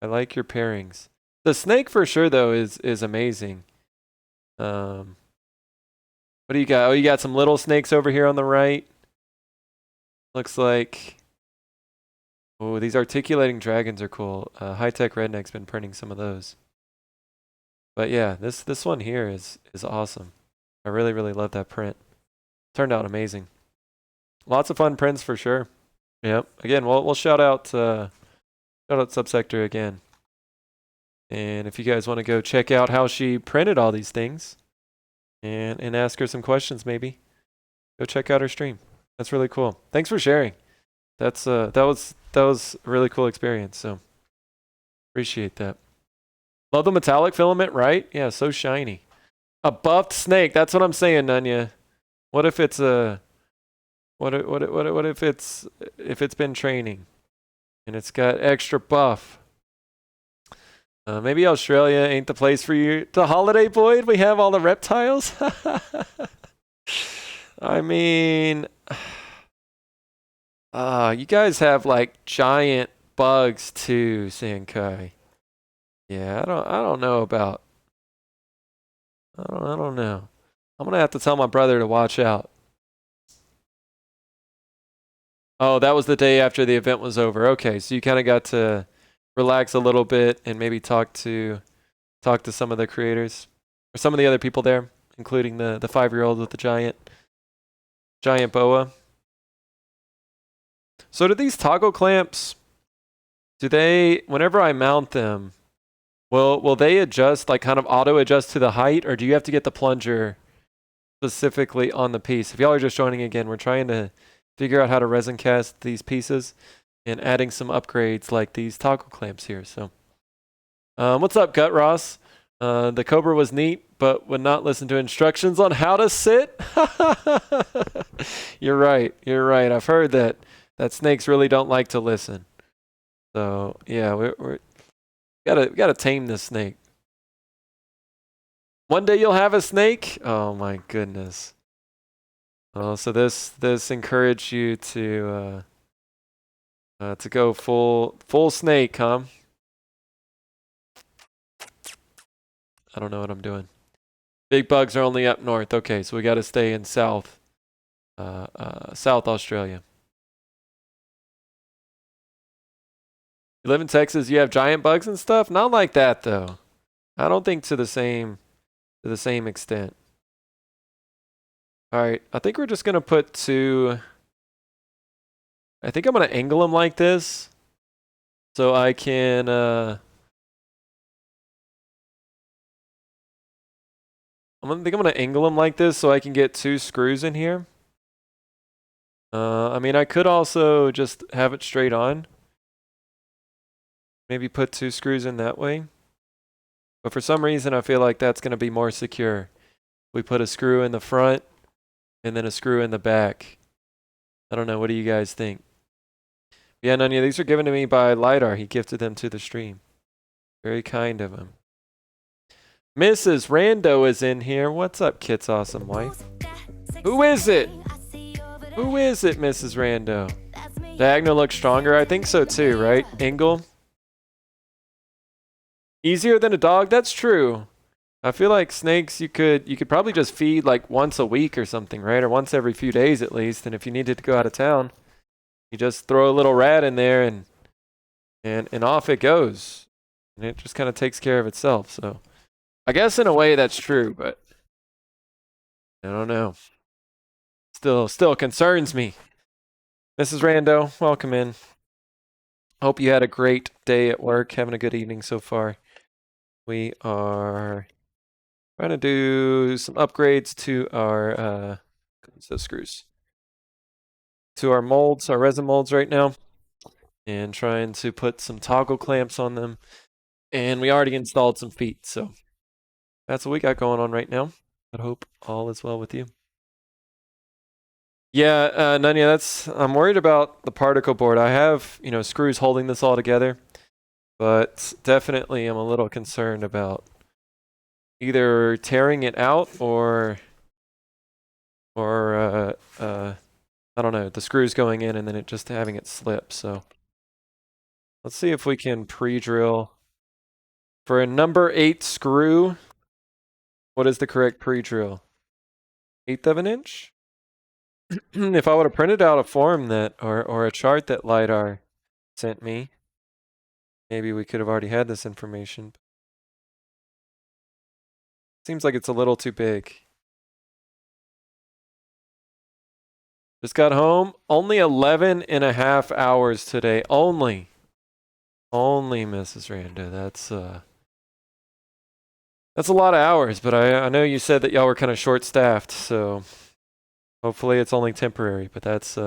I like your pairings. The snake for sure though is amazing. What do you got? Oh, you got some little snakes over here on the right. Looks like. Oh, these articulating dragons are cool. High Tech Redneck's been printing some of those. But yeah, this one here is awesome. I really love that print. Turned out amazing. Lots of fun prints for sure. Yep. Again, we'll shout out Subsector again. And if you guys want to go check out how she printed all these things and ask her some questions maybe, go check out her stream. That's really cool. Thanks for sharing. That's that was a really cool experience. So appreciate that. Love the metallic filament, right? Yeah, so shiny. A buffed snake. That's what I'm saying, Nunya. What if it's a what if it's been training and it's got extra buff? Maybe Australia ain't the place for you. The holiday Boyd, we have all the reptiles. I mean, you guys have like giant bugs too, Sankai. Yeah, I don't know about. I don't know. I'm gonna have to tell my brother to watch out. Oh, that was the day after the event was over. Okay, so you kind of got to relax a little bit and maybe talk to some of the creators or some of the other people there, including the 5-year-old with the giant boa. So do these toggle clamps, do they, whenever I mount them, will they adjust, like kind of auto adjust to the height, or do you have to get the plunger specifically on the piece? If y'all are just joining again, we're trying to figure out how to resin cast these pieces and adding some upgrades like these toggle clamps here. So what's up, Gut Ross? The Cobra was neat, but would not listen to instructions on how to sit. You're right. You're right. I've heard that snakes really don't like to listen. So yeah, we gotta tame this snake. One day you'll have a snake. Oh my goodness. Oh, so this encouraged you to go full snake, huh? I don't know what I'm doing. Big bugs are only up north. Okay, so we got to stay in South Australia. You live in Texas, you have giant bugs and stuff? Not like that though. I don't think to the same extent. All right, I think we're just gonna put two. I think I'm gonna angle them like this, so I can. I'm gonna angle them like this so I can get 2 screws in here. I mean, I could also just have it straight on. Maybe put 2 screws in that way. But for some reason, I feel like that's going to be more secure. We put a screw in the front and then a screw in the back. I don't know. What do you guys think? Yeah, Nunya, these are given to me by Lidar. He gifted them to the stream. Very kind of him. Mrs. Rando is in here. What's up, Kit's awesome wife? Who is it? Who is it, Mrs. Rando? Diagonal looks stronger. I think so too, right? Angle. Easier than a dog? That's true. I feel like snakes you could probably just feed like once a week or something, right? Or once every few days at least. And if you needed to go out of town, you just throw a little rat in there and off it goes. And it just kind of takes care of itself. So I guess in a way that's true, but I don't know. Still concerns me. Mrs. Rando, welcome in. Hope you had a great day at work, having a good evening so far. We are trying to do some upgrades to our screws. To our molds, our resin molds right now. And trying to put some toggle clamps on them. And we already installed some feet, so that's what we got going on right now. I hope all is well with you. Yeah, Nunya, I'm worried about the particle board. I have, screws holding this all together, but definitely I'm a little concerned about either tearing it out or I don't know, the screws going in and then it just having it slip. So let's see if we can pre-drill for a number 8 screw. What is the correct pre-drill? 1/8 of an inch? If I would have printed out a form that or a chart that Lidar sent me, maybe we could have already had this information. Seems like it's a little too big. Just got home. Only 11 and a half hours today. Only, Mrs. Randa. That's a lot of hours, but I know you said that y'all were kind of short-staffed, so hopefully it's only temporary, but that's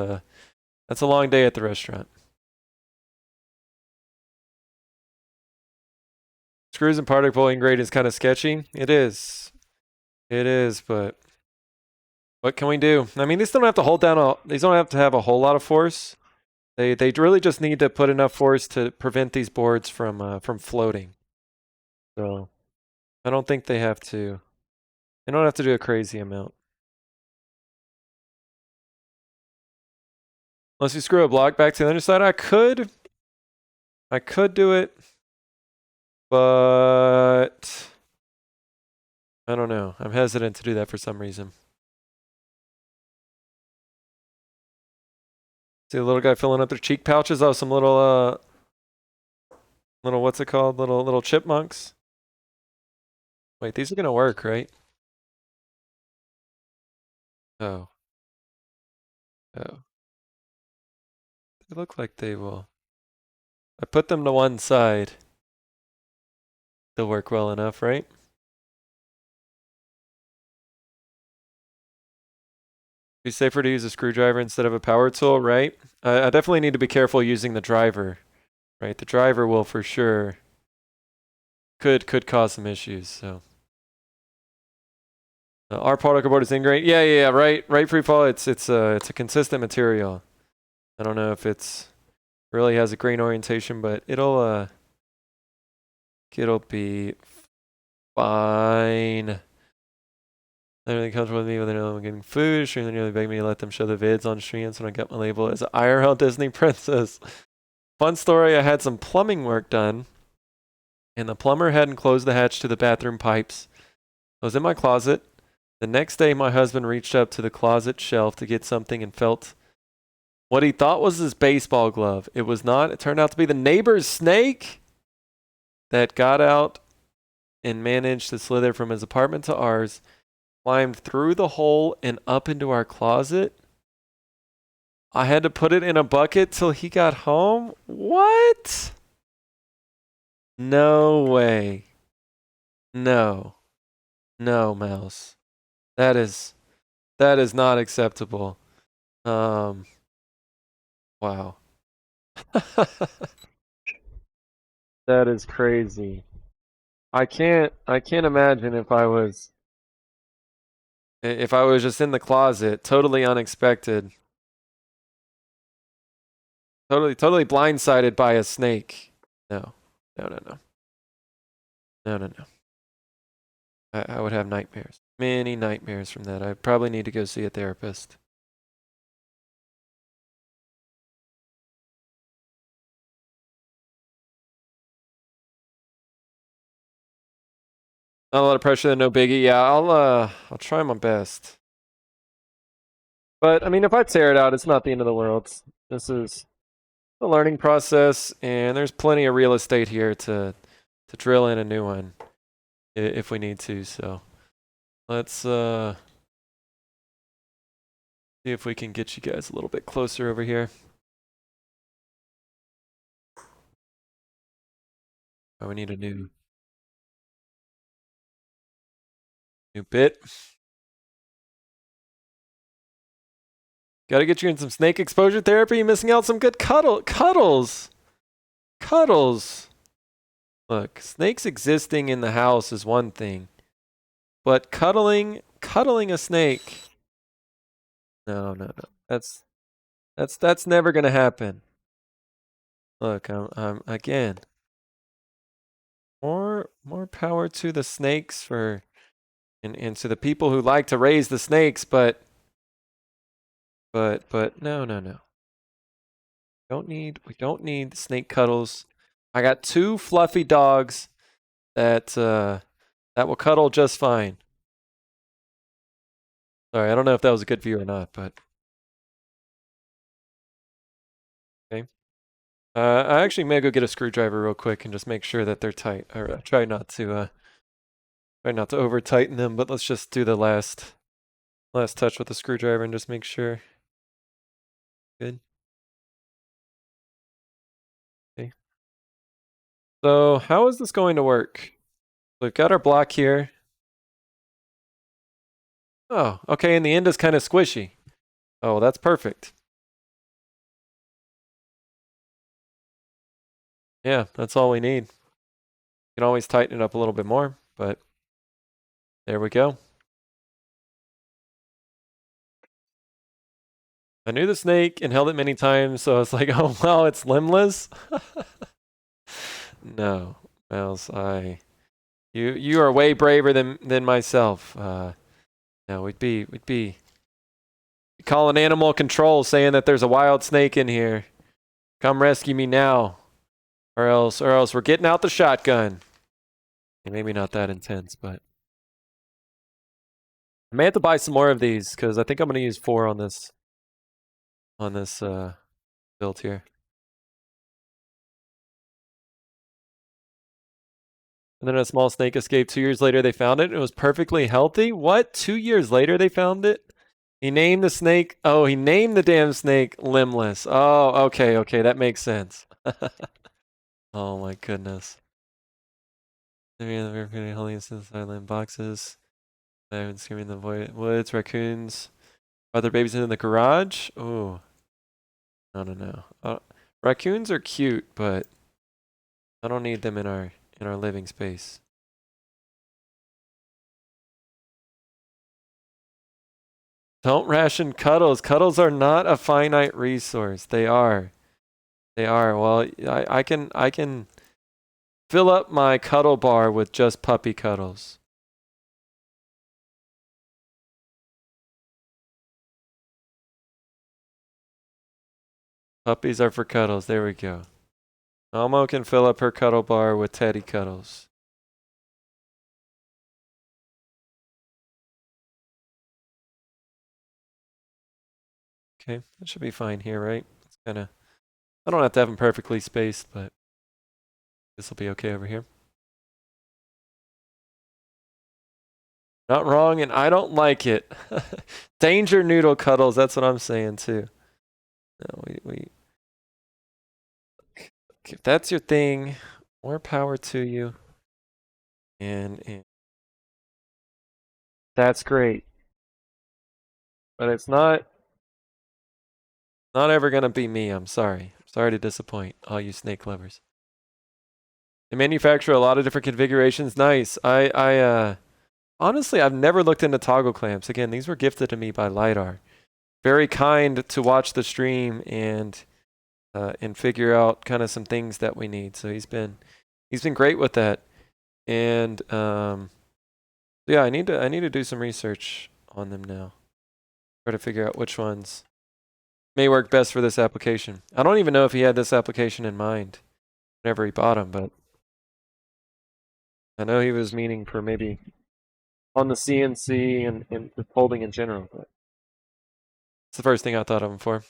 That's a long day at the restaurant. Screws and particle ingredients kind of sketchy. It is. It is, but what can we do? I mean, these don't have to hold down a. These don't have to have a whole lot of force. They really just need to put enough force to prevent these boards from floating. So I don't think they have to. They don't have to do a crazy amount. Unless you screw a block back to the other side, I could do it, but I don't know. I'm hesitant to do that for some reason. See the little guy filling up their cheek pouches? Oh, some little what's it called? Little chipmunks. Wait, these are gonna work, right? Oh. Oh. They look like they will. I put them to one side. They'll work well enough, right? Be safer to use a screwdriver instead of a power tool, right? I definitely need to be careful using the driver, right? The driver will for sure could cause some issues. So our particle board is ingrained. Yeah. Right. Free fall. It's a consistent material. I don't know if it's really has a grain orientation, but it'll be fine. Everything comes with me when they know I'm getting food. Stream nearly begged me to let them show the vids on streams when I got my label as an IRL Disney princess. Fun story, I had some plumbing work done, and the plumber hadn't closed the hatch to the bathroom pipes. I was in my closet. The next day, my husband reached up to the closet shelf to get something and felt what he thought was his baseball glove. It was not. It turned out to be the neighbor's snake that got out and managed to slither from his apartment to ours, climbed through the hole and up into our closet. I had to put it in a bucket till he got home? What? No way. No. No, Mouse. That is not acceptable. Wow. That is crazy. I can't imagine if I was just in the closet, totally unexpected. Totally blindsided by a snake. No. No. I would have nightmares. Many nightmares from that. I probably need to go see a therapist. Not a lot of pressure, then no biggie. Yeah, I'll try my best. But I mean, if I tear it out, it's not the end of the world. This is a learning process, and there's plenty of real estate here to drill in a new one if we need to. So let's see if we can get you guys a little bit closer over here. Oh, we need a new bit. Got to get you in some snake exposure therapy. You're missing out some good cuddles. Look, snakes existing in the house is one thing, but cuddling a snake. No. That's never gonna happen. Look, I'm again. More power to the snakes and to the people who like to raise the snakes, but no. We don't need snake cuddles. I got 2 fluffy dogs that will cuddle just fine. Sorry, I don't know if that was a good view or not, but okay. I actually may go get a screwdriver real quick and just make sure that they're tight. Or try not to over tighten them, but let's just do the last touch with the screwdriver and just make sure. Good. Okay. So how is this going to work? We've got our block here. Oh, okay, and the end is kind of squishy. Oh, that's perfect. Yeah, that's all we need. You can always tighten it up a little bit more, but there we go. I knew the snake and held it many times, so I was like, oh, wow, it's limbless? No, Mouse, you are way braver than myself. No, we'd be calling animal control saying that there's a wild snake in here. Come rescue me now. Or else we're getting out the shotgun. Maybe not that intense, but I may have to buy some more of these because I think I'm gonna use 4 on this build here. And then a small snake escaped. 2 years later, they found it. It was perfectly healthy. What? 2 years later, they found it? He named the snake. Oh, he named the damn snake limbless. Oh, okay, okay. That makes sense. Oh, my goodness. Holding silent boxes. I've been screaming the woods, raccoons. Are there babies in the garage? Oh, I don't know. Raccoons are cute, but I don't need them in our living space. Don't ration cuddles. Cuddles are not a finite resource. They are. They are. Well, I can fill up my cuddle bar with just puppy cuddles. Puppies are for cuddles. There we go. Elmo can fill up her cuddle bar with teddy cuddles. Okay, that should be fine here, right? It's kinda, I don't have to have them perfectly spaced, but this will be okay over here. Not wrong, and I don't like it. Danger noodle cuddles, that's what I'm saying too. No, if that's your thing, more power to you. And that's great. But it's not ever gonna be me, I'm sorry. Sorry to disappoint all you snake lovers. They manufacture a lot of different configurations. Nice. Honestly, I've never looked into toggle clamps. Again, these were gifted to me by LiDAR. Very kind to watch the stream and figure out kind of some things that we need. So he's been great with that. And yeah, I need to do some research on them now. Try to figure out which ones may work best for this application. I don't even know if he had this application in mind whenever he bought them, but I know he was meaning for maybe on the CNC and folding in general. But it's the first thing I thought of them for.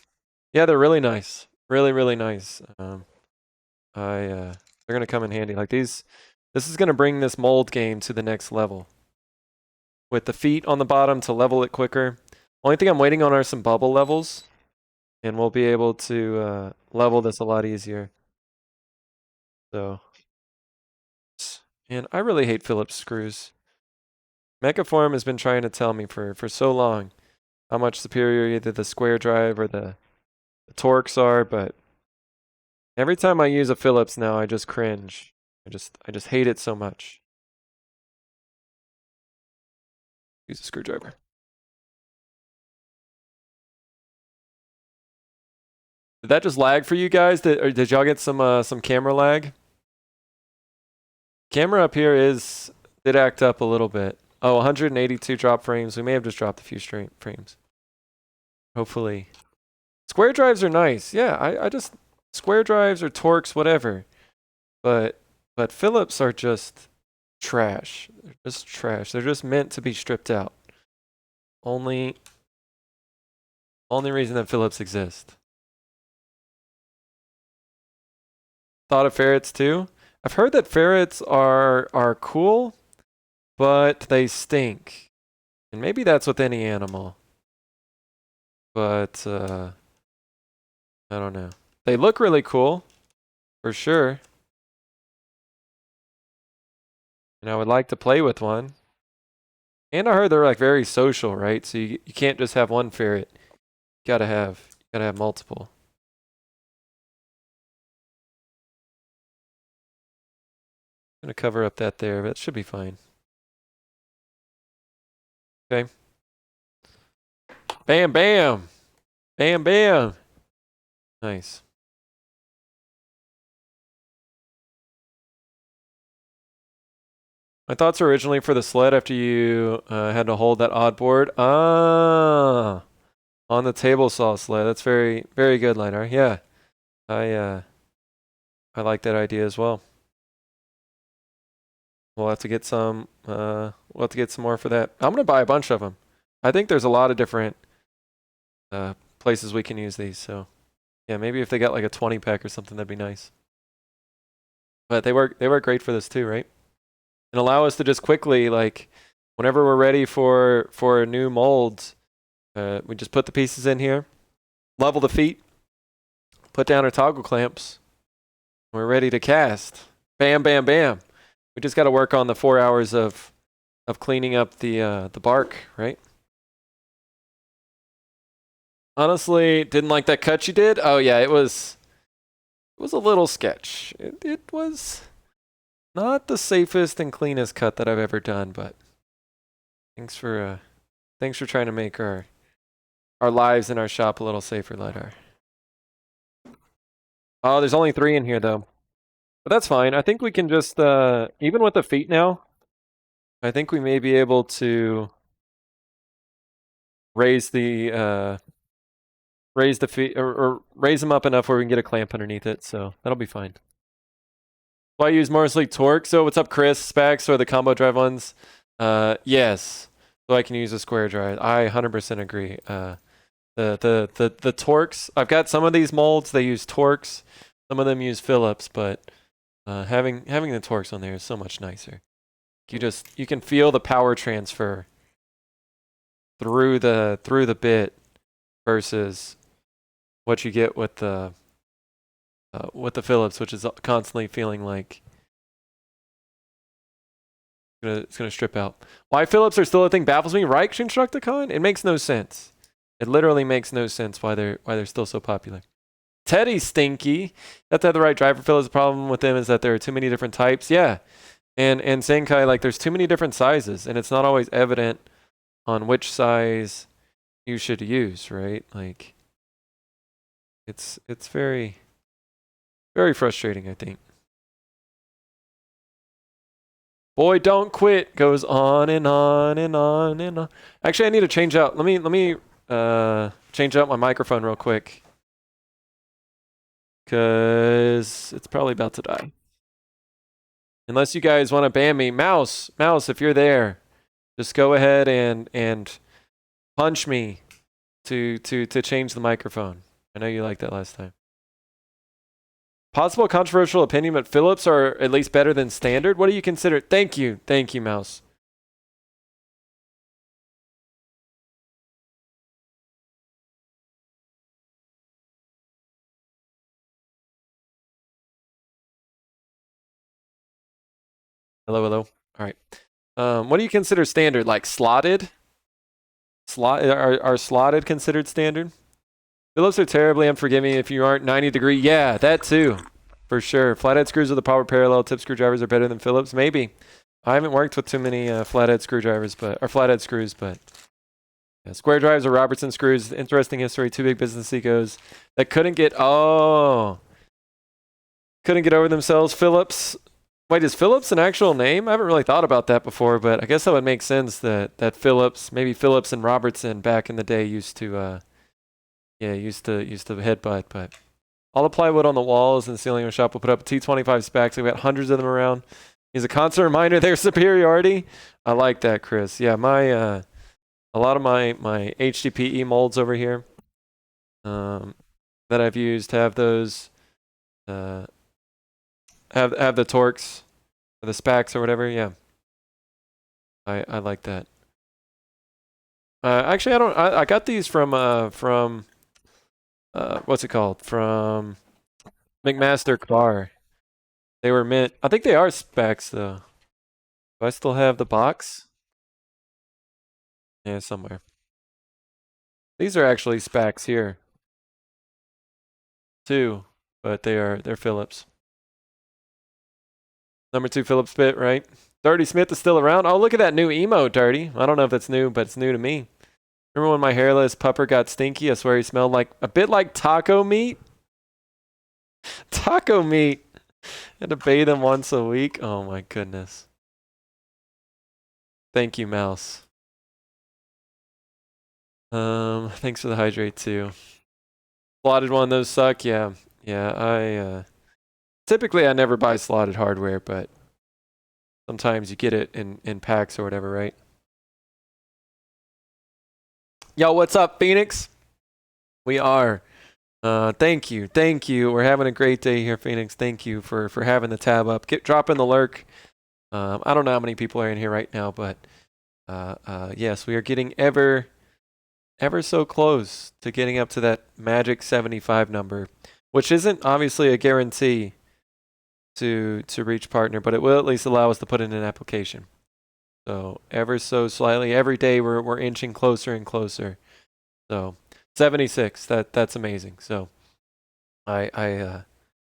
Yeah, they're really nice. Really, really nice. They're gonna come in handy. Like these, this is gonna bring this mold game to the next level. With the feet on the bottom to level it quicker. Only thing I'm waiting on are some bubble levels, and we'll be able to level this a lot easier. So, and I really hate Phillips screws. Mechaform has been trying to tell me for so long how much superior either the square drive or the Torx are, but every time I use a Phillips now, I just cringe. I just hate it so much. Use a screwdriver. Did that just lag for you guys? Did y'all get some camera lag? Camera up here did act up a little bit. Oh, 182 drop frames. We may have just dropped a few frames. Hopefully. Square drives are nice. Yeah, I just square drives or Torx, whatever. But Phillips are just trash. They're just trash. They're just meant to be stripped out. Only reason that Phillips exist. Thought of ferrets too. I've heard that ferrets are cool, but they stink. And maybe that's with any animal. But I don't know. They look really cool, for sure. And I would like to play with one. And I heard they're like very social, right? So you can't just have one ferret. You gotta have multiple. Gonna cover up that there, but it should be fine. Okay. Bam, bam. Bam, bam. Nice. My thoughts were originally for the sled after you had to hold that odd board. Ah, on the table saw sled. That's very, very good, Linar. Yeah, I like that idea as well. We'll have to get some. We'll have to get some more for that. I'm gonna buy a bunch of them. I think there's a lot of different places we can use these. So, yeah, maybe if they got like a 20 pack or something, that'd be nice. But they work great for this too, right? And allow us to just quickly, like, whenever we're ready for new molds, we just put the pieces in here, level the feet, put down our toggle clamps. We're ready to cast. Bam, bam, bam. We just got to work on the 4 hours of cleaning up the bark, right? Honestly, didn't like that cut you did. Oh yeah, it was a little sketch. It was not the safest and cleanest cut that I've ever done, but thanks for trying to make our lives in our shop a little safer, Lidar. Oh, there's only 3 in here though. But that's fine. I think we can just even with the feet now, I think we may be able to raise the feet or raise them up enough where we can get a clamp underneath it, so that'll be fine. Well, I use mostly torque. So what's up, Chris? Specs or the combo drive ones? Yes. So I can use a square drive. I 100% agree. The torques. I've got some of these molds. They use torques. Some of them use Phillips, but having the torques on there is so much nicer. You can feel the power transfer through the bit versus what you get with the Phillips, which is constantly feeling like it's gonna strip out. Why Phillips are still a thing baffles me. Right, Constructicon? It makes no sense. It literally makes no sense why they're still so popular. Teddy Stinky. You have to have the right driver Phillips. The problem with them is that there are too many different types. Yeah. And Senkai, like there's too many different sizes, and it's not always evident on which size you should use, right? Like it's very, very frustrating, I think. Boy, don't quit goes on and on and on and on. Actually, I need to change out. Let me change out my microphone real quick. Cause it's probably about to die. Unless you guys want to ban me. Mouse, if you're there, just go ahead and punch me to change the microphone. I know you liked that last time. Possible controversial opinion, but Phillips are at least better than standard. What do you consider? Thank you, Mouse. Hello. All right. What do you consider standard? Like slotted? Are slotted considered standard? Phillips are terribly unforgiving if you aren't 90 degree. Yeah, that too. For sure. Flathead screws with a power parallel tip screwdrivers are better than Phillips. Maybe. I haven't worked with too many flathead screwdrivers, or flathead screws, but yeah, square drives or Robertson screws. Interesting history. Two big business egos that couldn't get over themselves. Phillips. Wait, is Phillips an actual name? I haven't really thought about that before, but I guess that would make sense that Phillips, maybe Phillips and Robertson back in the day used to headbutt, but all the plywood on the walls and ceiling of the shop will put up T25 specs. We've got hundreds of them around. Is a constant reminder of their superiority. I like that, Chris. Yeah, my a lot of my HDPE molds over here that I've used have those have the torques or the specs or whatever. Yeah, I like that. Actually, I got these from what's it called? From McMaster Car. They were mint. I think they are specs though. Do I still have the box? Yeah, somewhere. These are actually specs here too, but they're Phillips. Number 2 Phillips bit, right? Dirty Smith is still around. Oh, look at that new emo, Dirty. I don't know if that's new, but it's new to me. Remember when my hairless pupper got stinky? I swear he smelled like a bit like taco meat. Taco meat. Had to bathe him once a week. Oh my goodness. Thank you, Mouse. Thanks for the hydrate too. Slotted one, those suck. Yeah, yeah. Typically I never buy slotted hardware, but sometimes you get it in packs or whatever, right? Yo, what's up, Phoenix? We are. Thank you. We're having a great day here, Phoenix. Thank you for having the tab up. Dropping the lurk. I don't know how many people are in here right now, but yes, we are getting ever so close to getting up to that magic 75 number, which isn't obviously a guarantee to reach partner, but it will at least allow us to put in an application. So ever so slightly, every day we're inching closer and closer. So 76, that's amazing. So I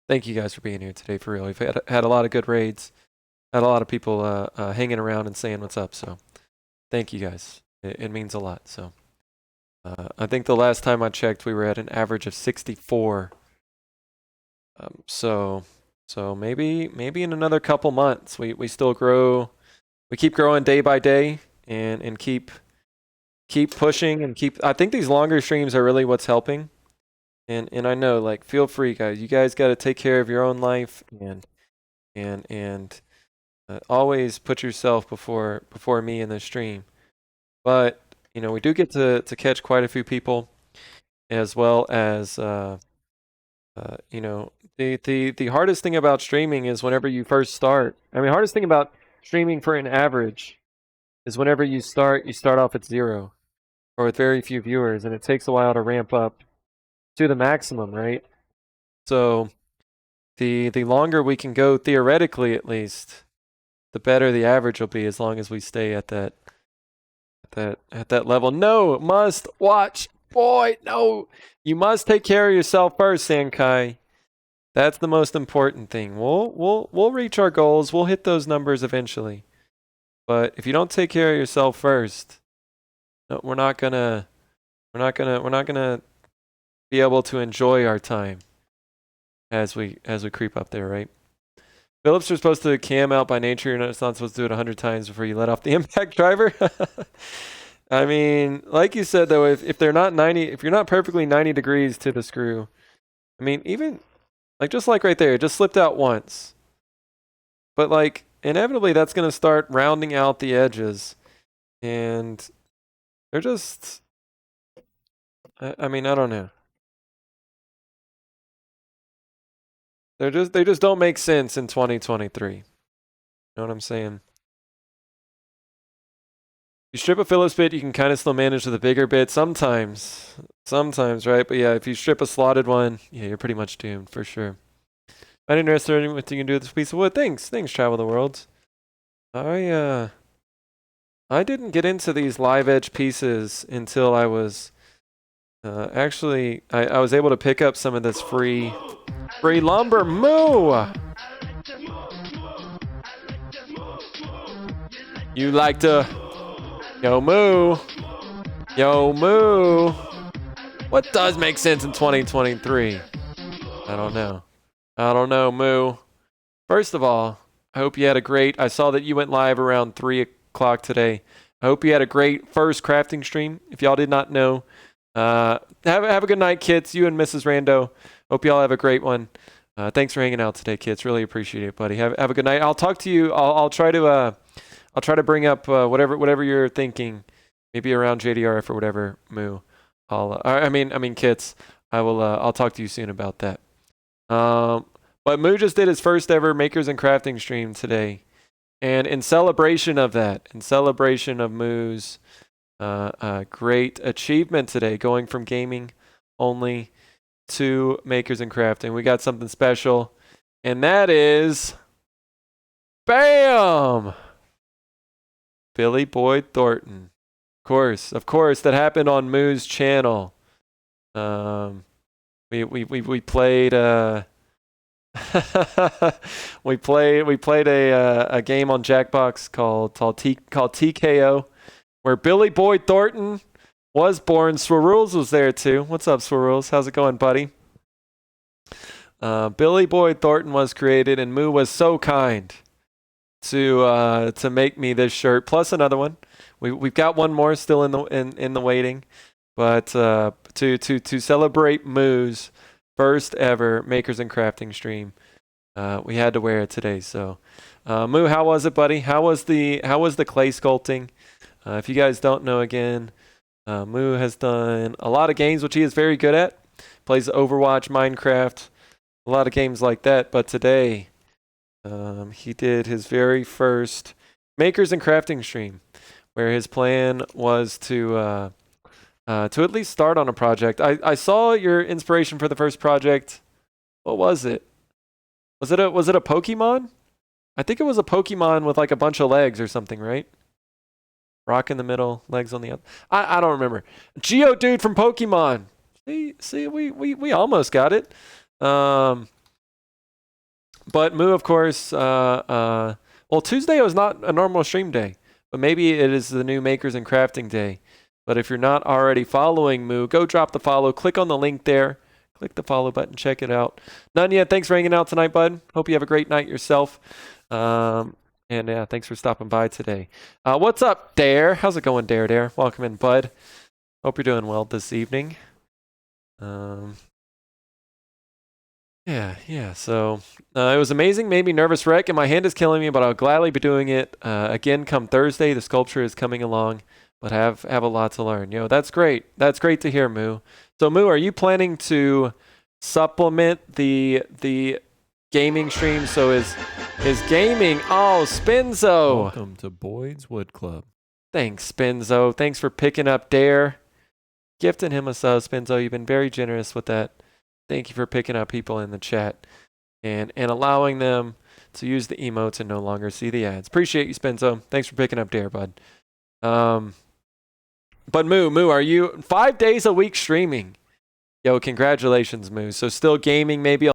thank you guys for being here today, for real. We've had a lot of good raids, had a lot of people hanging around and saying what's up. So thank you guys. It means a lot. So I think the last time I checked, we were at an average of 64. So maybe in another couple months we still grow. We keep growing day by day and keep pushing and keep. I think these longer streams are really what's helping. And I know, like, feel free, guys. You guys got to take care of your own life and always put yourself before me in the stream. But you know, we do get to catch quite a few people, as well as you know, the hardest thing about streaming is whenever you first start. I mean, hardest thing about streaming for an average is whenever you start off at 0 or with very few viewers, and it takes a while to ramp up to the maximum, right? So the longer we can go, theoretically at least, the better the average will be, as long as we stay at that level. No, must watch. Boy, no. You must take care of yourself first, Sankai. That's the most important thing. We'll reach our goals. We'll hit those numbers eventually. But if you don't take care of yourself first, no, we're not gonna be able to enjoy our time as we creep up there, right? Phillips are supposed to cam out by nature. You're not supposed to do it 100 times before you let off the impact driver. I mean, like you said though, if they're not 90, if you're not perfectly 90 degrees to the screw, I mean, even like just like right there, it just slipped out once. But like inevitably that's going to start rounding out the edges, and they're just I mean, I don't know. They just don't make sense in 2023. You know what I'm saying? You strip a Phillips bit, you can kind of still manage with a bigger bit sometimes, right? But yeah, if you strip a slotted one, yeah, you're pretty much doomed for sure. I'm interested in what you can do with this piece of wood. Thanks, Travel the Worlds. I didn't get into these live edge pieces until I was actually I was able to pick up some of this free lumber. Moo! You like to yo moo. What does make sense in 2023? I don't know, Moo. First of all, I hope you had a great. I saw that you went live around 3 o'clock today. I hope you had a great first crafting stream. If y'all did not know, have a good night, Kits. You and Mrs. Rando. Hope y'all have a great one. Thanks for hanging out today, Kits. Really appreciate it, buddy. Have a good night. I'll talk to you. I'll try to bring up whatever you're thinking, maybe around JDRF or whatever. Moo. I mean, Kits. I'll talk to you soon about that. But Moo just did his first ever Makers and Crafting stream today. And in celebration of that, in celebration of Moo's great achievement today, going from gaming only to Makers and Crafting, we got something special. And that is, bam! Billy Boyd Thornton. Of course, that happened on Moo's channel. We played We played a game on Jackbox called TKO, where Billy Boyd Thornton was born. Swirls was there too. What's up, Swirls? How's it going, buddy? Billy Boyd Thornton was created, and Moo was so kind to make me this shirt, plus another one. We've got one more still in the waiting, but to celebrate Moo's first ever Makers and Crafting stream, we had to wear it today. So, Moo, how was it, buddy? How was the clay sculpting? If you guys don't know, again, Moo has done a lot of games which he is very good at. Plays Overwatch, Minecraft, a lot of games like that. But today, he did his very first Makers and Crafting stream, where his plan was to at least start on a project. I saw your inspiration for the first project. What was it? Was it a Pokemon? I think it was a Pokemon with like a bunch of legs or something, right? Rock in the middle, legs on the other. I don't remember. Geodude from Pokemon. See, we almost got it. But Moo, of course, well, Tuesday was not a normal stream day, but maybe it is the new Makers and Crafting day. But if you're not already following Moo, go drop the follow. Click on the link there. Click the follow button. Check it out. None yet. Thanks for hanging out tonight, bud. Hope you have a great night yourself. And yeah, thanks for stopping by today. What's up, Dare? How's it going, Dare? Welcome in, bud. Hope you're doing well this evening. Yeah. So it was amazing. Made me nervous wreck, and my hand is killing me, but I'll gladly be doing it again come Thursday. The sculpture is coming along, but have a lot to learn. That's great. That's great to hear, Moo. So, Moo, are you planning to supplement the gaming stream? So is gaming? Oh, Spinzo. Welcome to Boyd's Wood Club. Thanks, Spinzo. Thanks for picking up Dare. Gifting him a sub, Spinzo. You've been very generous with that. Thank you for picking up people in the chat and allowing them to use the emotes and no longer see the ads. Appreciate you, Spinzo. Thanks for picking up Dare, bud. But Moo, are you 5 days a week streaming? Yo, congratulations, Moo. So still gaming maybe